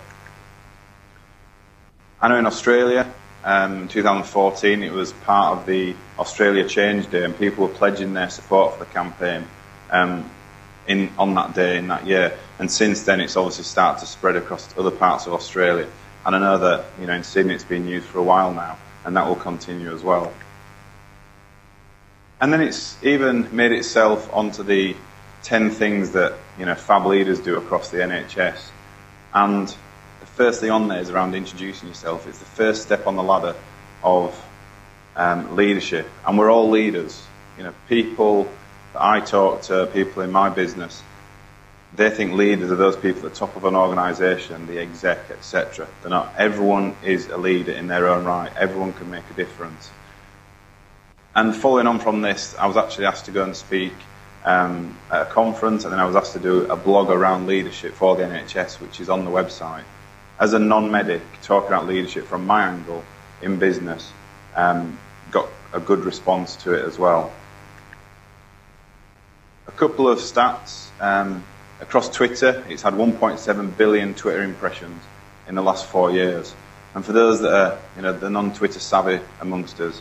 I know in Australia, 2014, it was part of the Australia Change Day, and people were pledging their support for the campaign on that day, in that year. And since then, it's obviously started to spread across other parts of Australia. And I know that in Sydney it's been used for a while now, and that will continue as well. And then it's even made itself onto the 10 things that fab leaders do across the NHS. And the first thing on there is around introducing yourself. It's the first step on the ladder of leadership. And we're all leaders. People that I talk to, people in my business, they think leaders are those people at the top of an organisation, the exec, etc. They're not. Everyone is a leader in their own right. Everyone can make a difference. And following on from this, I was actually asked to go and speak at a conference, and then I was asked to do a blog around leadership for the NHS, which is on the website. As a non-medic, talking about leadership from my angle in business, got a good response to it as well. A couple of stats. Across Twitter, it's had 1.7 billion Twitter impressions in the last 4 years. And for those that are, the non-Twitter savvy amongst us,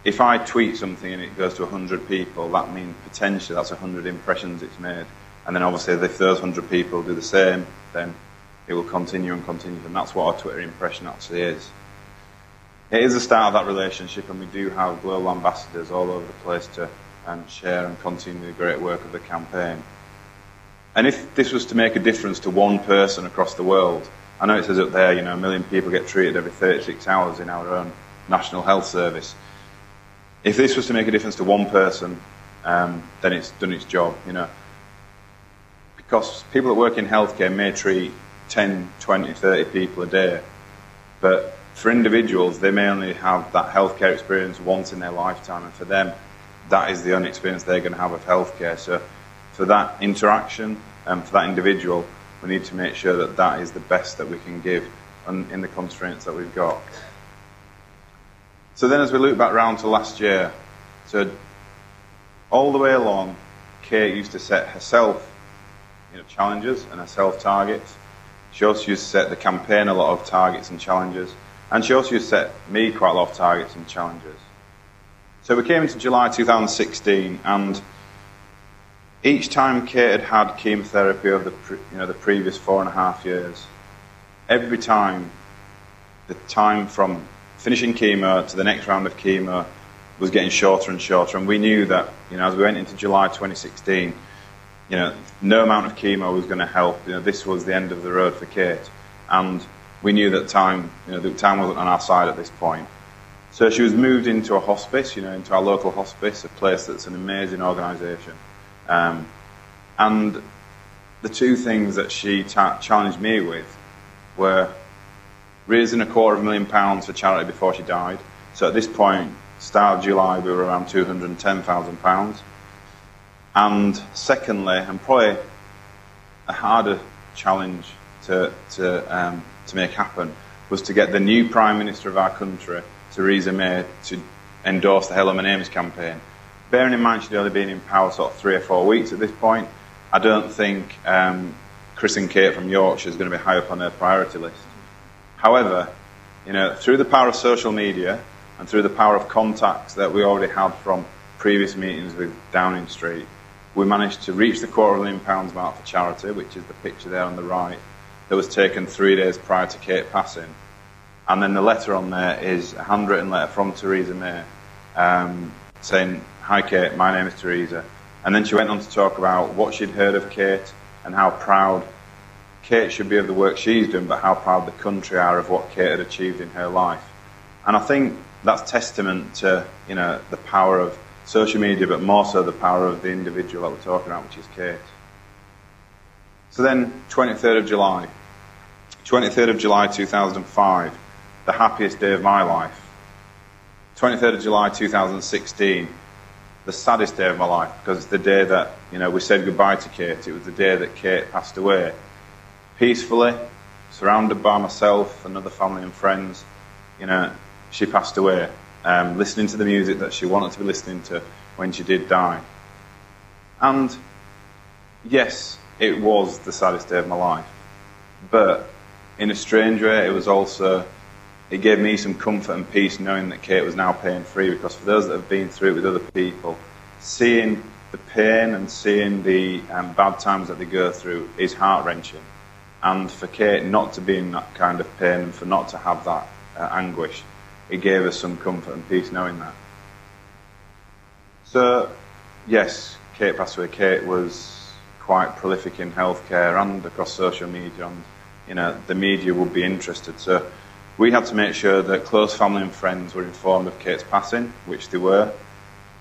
if I tweet something and it goes to 100 people, that means potentially that's 100 impressions it's made. And then obviously if those 100 people do the same, then it will continue and continue. And that's what our Twitter impression actually is. It is the start of that relationship, and we do have global ambassadors all over the place to share and continue the great work of the campaign. And if this was to make a difference to one person across the world, I know it says up there, 1 million people get treated every 36 hours in our own National Health Service. If this was to make a difference to one person, then it's done its job, Because people that work in healthcare may treat 10, 20, 30 people a day, but for individuals, they may only have that healthcare experience once in their lifetime, and for them, that is the only experience they're going to have of healthcare. So for that interaction and for that individual, we need to make sure that that is the best that we can give in the constraints that we've got. So then as we look back round to last year, so all the way along, Kate used to set herself challenges and herself targets. She also used to set the campaign a lot of targets and challenges. And she also used to set me quite a lot of targets and challenges. So we came into July 2016, and each time Kate had chemotherapy over the previous 4.5 years, every time the time from finishing chemo to the next round of chemo was getting shorter and shorter, and we knew that as we went into July 2016, no amount of chemo was going to help. This was the end of the road for Kate, and we knew that time wasn't on our side at this point. So she was moved into a hospice, into our local hospice, a place that's an amazing organisation. And the two things that she challenged me with were raising £250,000 for charity before she died. So at this point, start of July, we were around £210,000. And secondly, and probably a harder challenge to make happen, was to get the new Prime Minister of our country, Theresa May, to endorse the Hellomynameis campaign. Bearing in mind she'd only been in power sort of 3 or 4 weeks at this point, I don't think Chris and Kate from Yorkshire is going to be high up on her priority list. However, through the power of social media and through the power of contacts that we already had from previous meetings with Downing Street, we managed to reach the £250,000 mark for charity, which is the picture there on the right, that was taken 3 days prior to Kate passing. And then the letter on there is a handwritten letter from Theresa May saying, "Hi Kate, my name is Theresa." And then she went on to talk about what she'd heard of Kate and how proud Kate should be of the work she's doing, but how proud the country are of what Kate had achieved in her life. And I think that's testament to the power of social media, but more so the power of the individual that we're talking about, which is Kate. So then, 23rd of July 2005, the happiest day of my life. 23rd of July 2016, the saddest day of my life, because it's the day that we said goodbye to Kate. It was the day that Kate passed away, peacefully, surrounded by myself and other family and friends. She passed away, listening to the music that she wanted to be listening to when she did die. And yes, it was the saddest day of my life, but in a strange way, it gave me some comfort and peace knowing that Kate was now pain-free, because for those that have been through it with other people, seeing the pain and seeing the bad times that they go through is heart-wrenching. And for Kate not to be in that kind of pain and for not to have that anguish, it gave us some comfort and peace knowing that. So, yes, Kate passed away. Kate was quite prolific in healthcare and across social media, and the media would be interested. So we had to make sure that close family and friends were informed of Kate's passing, which they were.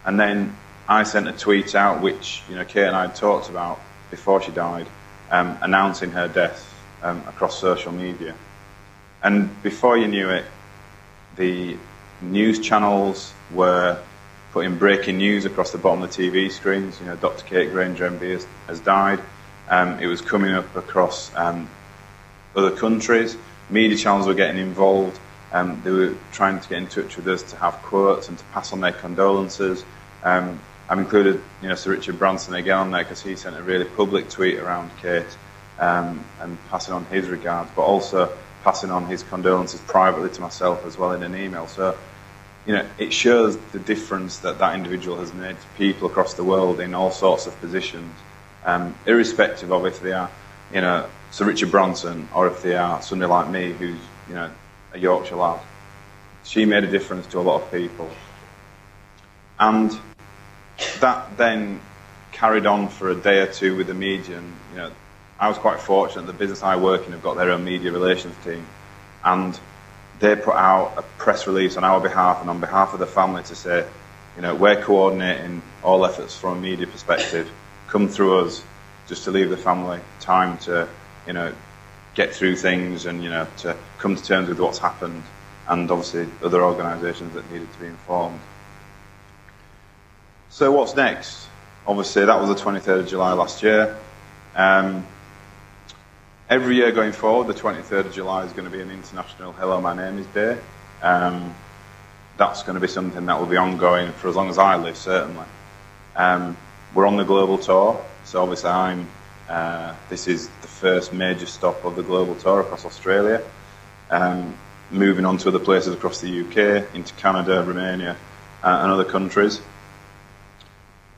And then I sent a tweet out, which Kate and I had talked about before she died, announcing her death across social media. And before you knew it, the news channels were putting breaking news across the bottom of the TV screens. Dr. Kate Granger MB has died. It was coming up across other countries. Media channels were getting involved. They were trying to get in touch with us to have quotes and to pass on their condolences. I've included, Sir Richard Branson again on there because he sent a really public tweet around Kate and passing on his regards, but also passing on his condolences privately to myself as well in an email. So, it shows the difference that individual has made to people across the world in all sorts of positions, irrespective of if they are, Sir Richard Branson or if they are somebody like me who's, a Yorkshire lad. She made a difference to a lot of people. And that then carried on for a day or two with the media. And, I was quite fortunate. The business I work in have got their own media relations team. And they put out a press release on our behalf and on behalf of the family to say, we're coordinating all efforts from a media perspective. Come through us just to leave the family time to, get through things and, to come to terms with what's happened, and obviously other organisations that needed to be informed. So what's next? Obviously that was the 23rd of July last year. Every year going forward, the 23rd of July is going to be an International Hellomynameis Day. That's going to be something that will be ongoing for as long as I live, certainly. We're on the global tour, so obviously this is the first major stop of the global tour across Australia. Moving on to other places across the UK, into Canada, Romania, and other countries.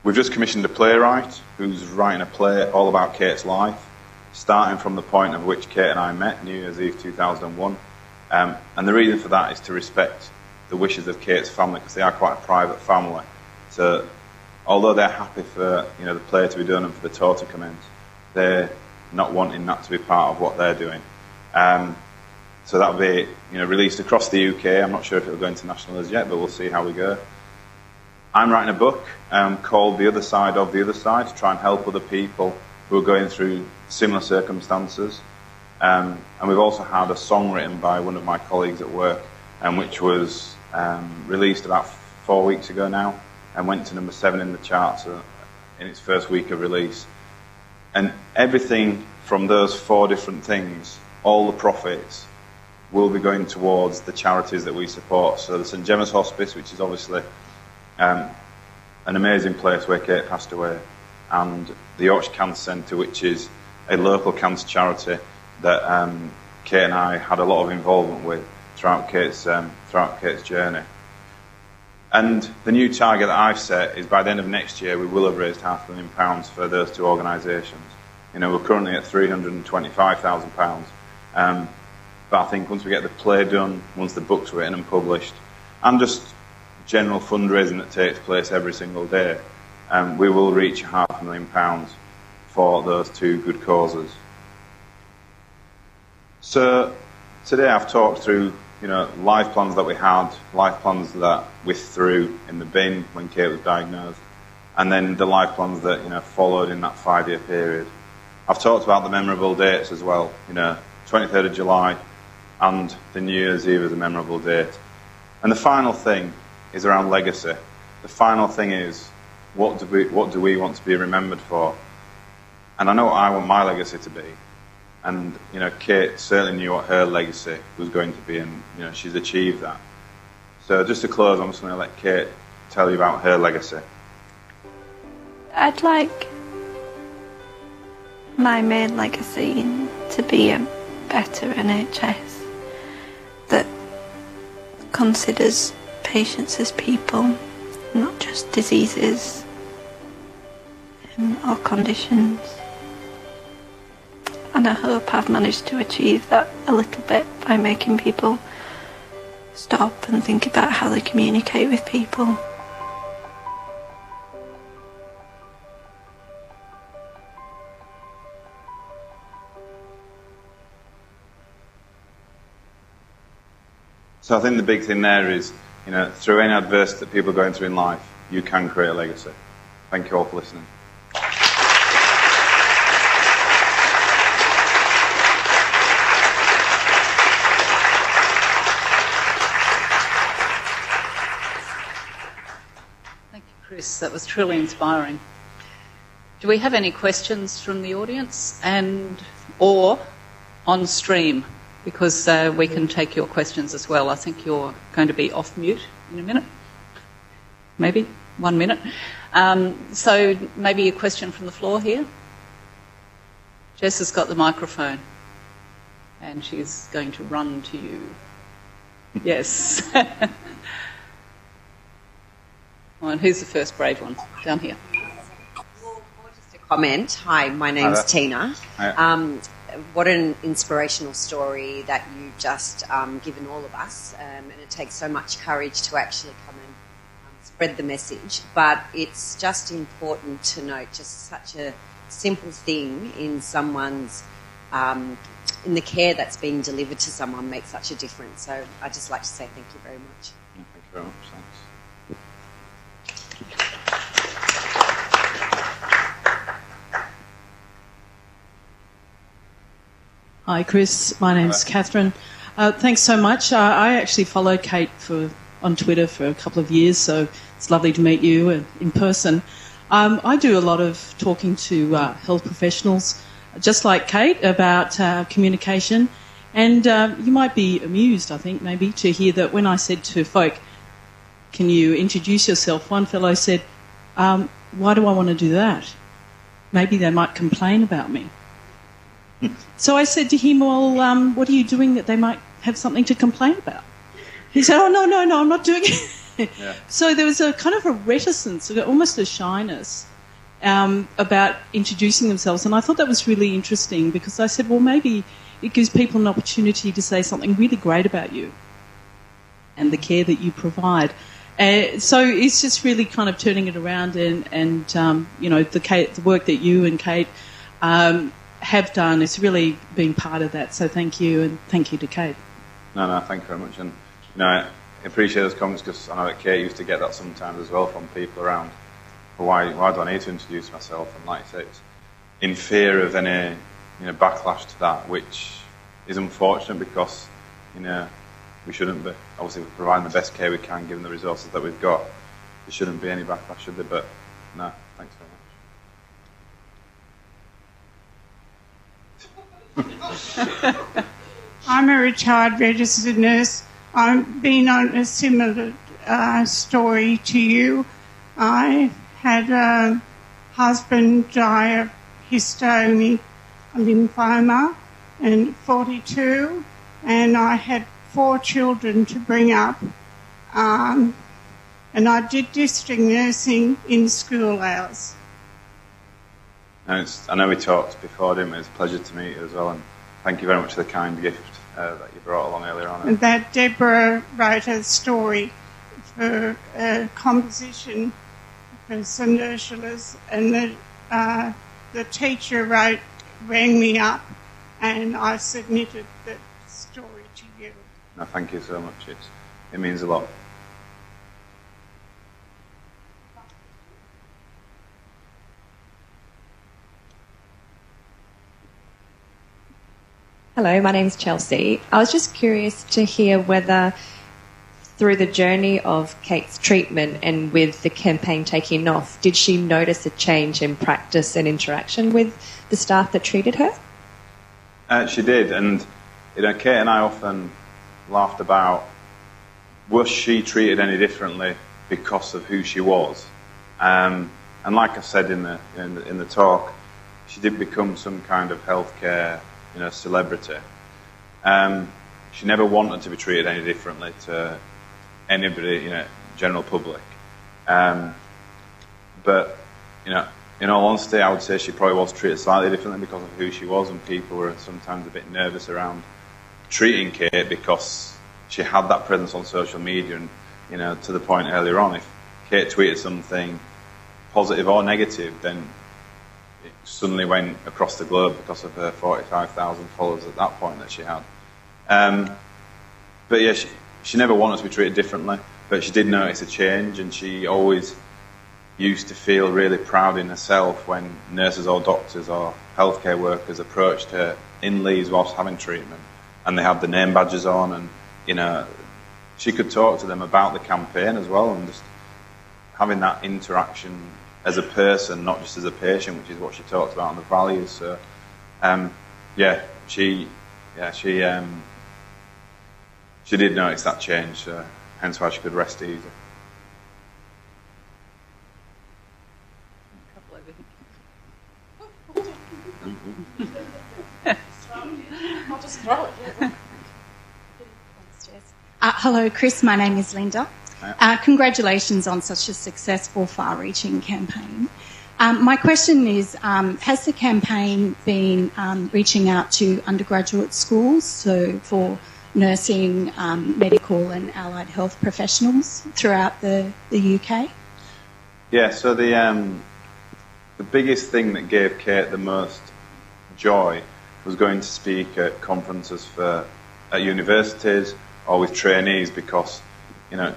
We've just commissioned a playwright who's writing a play all about Kate's life, starting from the point at which Kate and I met, New Year's Eve 2001. And the reason for that is to respect the wishes of Kate's family, because they are quite a private family. So although they're happy for the play to be done and for the tour to commence, they're not wanting that to be part of what they're doing. So that'll be released across the UK. I'm not sure if it'll go international as yet, but we'll see how we go. I'm writing a book called The Other Side of the Other Side, to try and help other people who are going through similar circumstances. And we've also had a song written by one of my colleagues at work, which was released about 4 weeks ago now, and went to number 7 in the charts in its first week of release. And everything from those 4 different things, all the profits, will be going towards the charities that we support. So the St Gemma's Hospice, which is obviously an amazing place where Kate passed away, and the Yorkshire Cancer Centre, which is a local cancer charity that Kate and I had a lot of involvement with throughout Kate's journey. And the new target that I've set is by the end of next year we will have raised £500,000 for those 2 organisations. We're currently at £325,000, but I think once we get the play done, once the book's written and published, and just general fundraising that takes place every single day, we will reach £500,000 for those 2 good causes. So today I've talked through life plans that we had, life plans that we threw in the bin when Kate was diagnosed, and then the life plans that followed in that 5-year period. I've talked about the memorable dates as well, 23rd of July and the New Year's Eve as a memorable date. And the final thing is around legacy. The final thing is, what do we want to be remembered for? And I know what I want my legacy to be. And Kate certainly knew what her legacy was going to be, and she's achieved that. So just to close, I'm just going to let Kate tell you about her legacy. I'd like my main legacy to be a better NHS that considers patients as people, not just diseases or conditions. And I hope I've managed to achieve that a little bit by making people stop and think about how they communicate with people. So I think the big thing there is, through any adversity that people are going through in life, you can create a legacy. Thank you all for listening. Chris, that was truly inspiring. Do we have any questions from the audience or on stream? Because we can take your questions as well. I think you're going to be off mute in a minute. Maybe 1 minute. So maybe a question from the floor here. Jess has got the microphone and she's going to run to you. Yes. And who's the first brave one? Down here. Just a comment. Hi, my name's Tina. Hi. What an inspirational story that you've just given all of us, and it takes so much courage to actually come and spread the message. But it's just important to note just such a simple thing in someone's, in the care that's being delivered to someone makes such a difference. So I'd just like to say thank you very much. Thank you very much. Thanks. Hi, Chris. My name's Catherine. Thanks so much. I actually followed Kate on Twitter for a couple of years, so it's lovely to meet you in person. I do a lot of talking to health professionals, just like Kate, about communication. And you might be amused, I think, maybe, to hear that when I said to folk, can you introduce yourself, one fellow said, why do I want to do that? Maybe they might complain about me. So I said to him, well, what are you doing that they might have something to complain about? He said, oh, no, I'm not doing it. Yeah. So there was a kind of a reticence, almost a shyness about introducing themselves. And I thought that was really interesting because I said, well, maybe it gives people an opportunity to say something really great about you and the care that you provide. So it's just really kind of turning it around and you know, the work that you and Kate have done is really being part of that. So thank you, and thank you to Kate. No, thank you very much. And you know, I appreciate those comments because I know that Kate used to get that sometimes as well from people around. But why do I need to introduce myself? And like you say, it's in fear of any backlash to that, which is unfortunate because we shouldn't be. Obviously, we're providing the best care we can given the resources that we've got. There shouldn't be any backlash, should there? But no, thanks very much. I'm a retired registered nurse. I've been on a similar story to you. I had a husband die of histonic lymphoma and 42, and I had 4 children to bring up. And I did district nursing in school hours. I know we talked before, didn't we? It's a pleasure to meet you as well, and thank you very much for the kind gift that you brought along earlier on. And that Deborah wrote a story for a composition for St Ursula's, and the teacher rang me up, and I submitted the story to you. No, thank you so much. It means a lot. Hello, my name's Chelsea. I was just curious to hear whether through the journey of Kate's treatment and with the campaign taking off, did she notice a change in practice and interaction with the staff that treated her? She did, and Kate and I often laughed about, was she treated any differently because of who she was? And like I said in the talk, she did become some kind of healthcare celebrity. She never wanted to be treated any differently to anybody, general public. But, in all honesty, I would say she probably was treated slightly differently because of who she was, and people were sometimes a bit nervous around treating Kate because she had that presence on social media. And, to the point earlier on, if Kate tweeted something positive or negative, then it suddenly went across the globe because of her 45,000 followers at that point that she had. But yeah, she never wanted to be treated differently, but she did notice a change, and she always used to feel really proud in herself when nurses or doctors or healthcare workers approached her in Leeds whilst having treatment, and they had the name badges on, and she could talk to them about the campaign as well, and just having that interaction as a person, not just as a patient, which is what she talked about, and the values. So, she did notice that change, hence why she could rest easy. I'll just throw it. Hello, Chris. My name is Linda. Congratulations on such a successful, far-reaching campaign. My question is, has the campaign been reaching out to undergraduate schools, so for nursing, medical and allied health professionals throughout the UK? Yeah, so the biggest thing that gave Kate the most joy was going to speak at conferences at universities or with trainees, because, you know,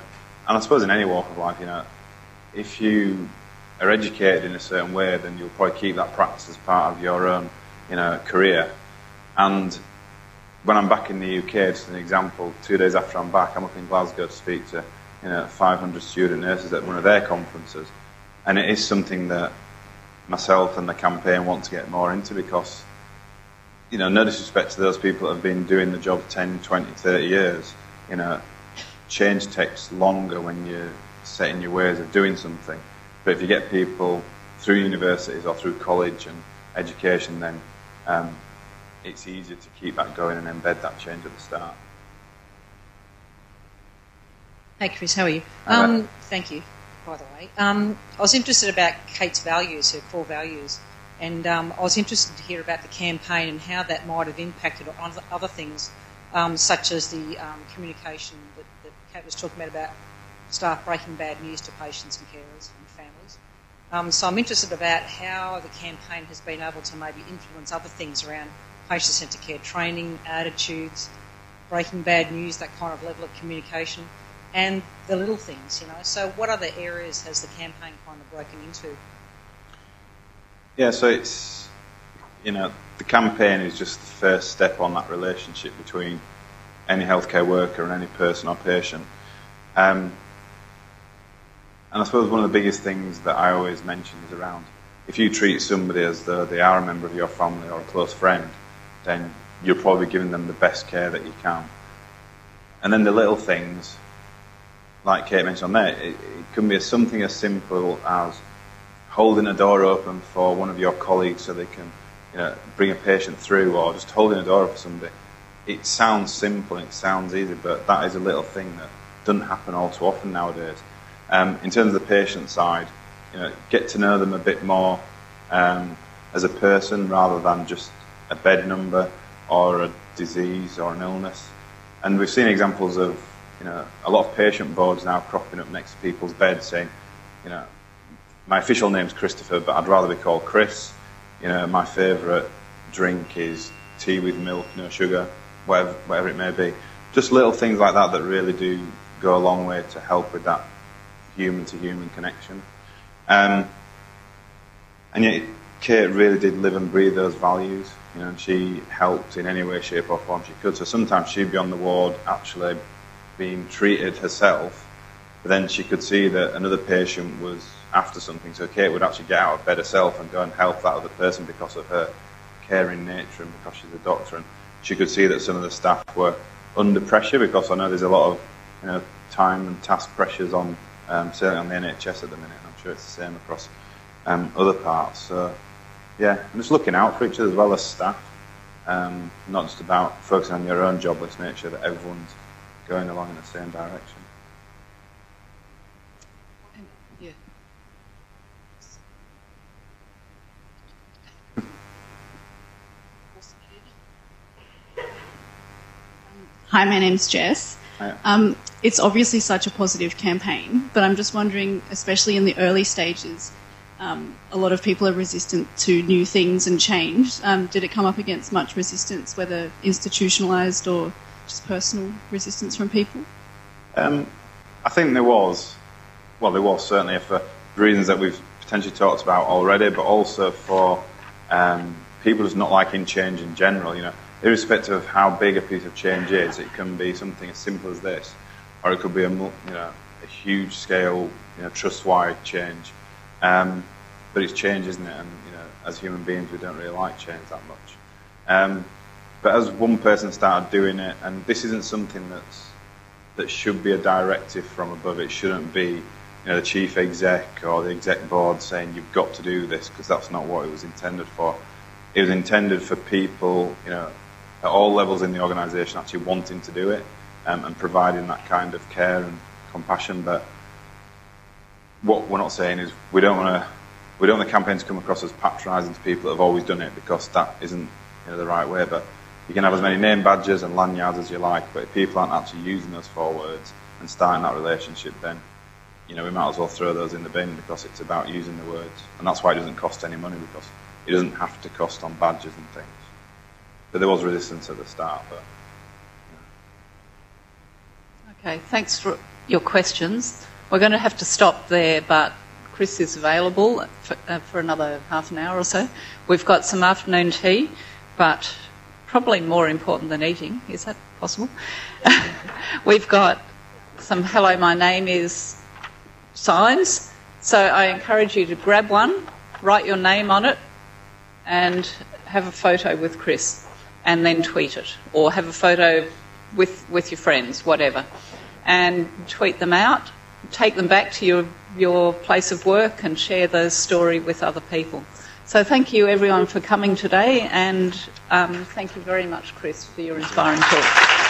and I suppose in any walk of life, you know, if you are educated in a certain way, then you'll probably keep that practice as part of your own, you know, career. And when I'm back in the UK, just an example, 2 days after I'm back, I'm up in Glasgow to speak to, you know, 500 student nurses at one of their conferences. And it is something that myself and the campaign want to get more into, because, you know, no disrespect to those people that have been doing the job 10, 20, 30 years, you know, change takes longer when you're setting your ways of doing something. But if you get people through universities or through college and education, then it's easier to keep that going and embed that change at the start. Hey Chris, how are you? Thank you, by the way. I was interested about Kate's values, her core values, and I was interested to hear about the campaign and how that might have impacted on other things, such as the communication that Kate was talking about staff breaking bad news to patients and carers and families. So I'm interested about how the campaign has been able to maybe influence other things around patient-centred care training, attitudes, breaking bad news, that kind of level of communication, and the little things, you know. So what other areas has the campaign kind of broken into? Yeah, so it's, you know, the campaign is just the first step on that relationship between any healthcare worker and any person or patient. And I suppose one of the biggest things that I always mention is around, if you treat somebody as though they are a member of your family or a close friend, then you're probably giving them the best care that you can. And then the little things, like Kate mentioned on there, it can be something as simple as holding a door open for one of your colleagues so they can, you know, bring a patient through, or just holding a door open for somebody. It sounds simple, it sounds easy, but that is a little thing that doesn't happen all too often nowadays. In terms of the patient side, you know, get to know them a bit more as a person rather than just a bed number or a disease or an illness. And we've seen examples of, you know, a lot of patient boards now cropping up next to people's beds saying, you know, my official name's Christopher, but I'd rather be called Chris. You know, my favourite drink is tea with milk, no sugar, whatever it may be. Just little things like that that really do go a long way to help with that human-to-human connection. And yet, Kate really did live and breathe those values, you know, and she helped in any way, shape or form she could. So sometimes she'd be on the ward actually being treated herself, but then she could see that another patient was after something, so Kate would actually get out of bed herself and go and help that other person because of her caring nature and because she's a doctor. And she could see that some of the staff were under pressure, because I know there's a lot of, you know, time and task pressures on, certainly on the NHS at the minute, and I'm sure it's the same across other parts. So yeah, and just looking out for each other as well as staff, not just about focusing on your own job, let's make sure that everyone's going along in the same direction. Yeah. Hi, my name's Jess. Hi. It's obviously such a positive campaign, but I'm just wondering, especially in the early stages, a lot of people are resistant to new things and change. Did it come up against much resistance, whether institutionalised or just personal resistance from people? I think there was certainly for reasons that we've potentially talked about already, but also for people just not liking change in general. You know, irrespective of how big a piece of change is, it can be something as simple as this, or it could be a huge scale, you know, trust-wide change. But it's change, isn't it? And you know, as human beings, we don't really like change that much. But as one person started doing it, and this isn't something that should be a directive from above. It shouldn't be, you know, the chief exec or the exec board saying you've got to do this, because that's not what it was intended for. it was intended for people, at all levels in the organisation actually wanting to do it and providing that kind of care and compassion. But what we're not saying is we don't want the campaign to come across as patronising to people that have always done it, because that isn't the right way. But you can have as many name badges and lanyards as you like, but if people aren't actually using those 4 words and starting that relationship, then we might as well throw those in the bin, because it's about using the words. And that's why it doesn't cost any money, because it doesn't have to cost on badges and things. But there was resistance at the start. But Okay, thanks for your questions. We're going to have to stop there, but Chris is available for another half an hour or so. We've got some afternoon tea, but probably more important than eating. Is that possible? We've got some "Hello, my name is" signs. So I encourage you to grab one, write your name on it, and have a photo with Chris, and then tweet it, or have a photo with your friends, whatever, and tweet them out. Take them back to your place of work and share the story with other people. So thank you everyone for coming today, and thank you very much, Chris, for your inspiring talk.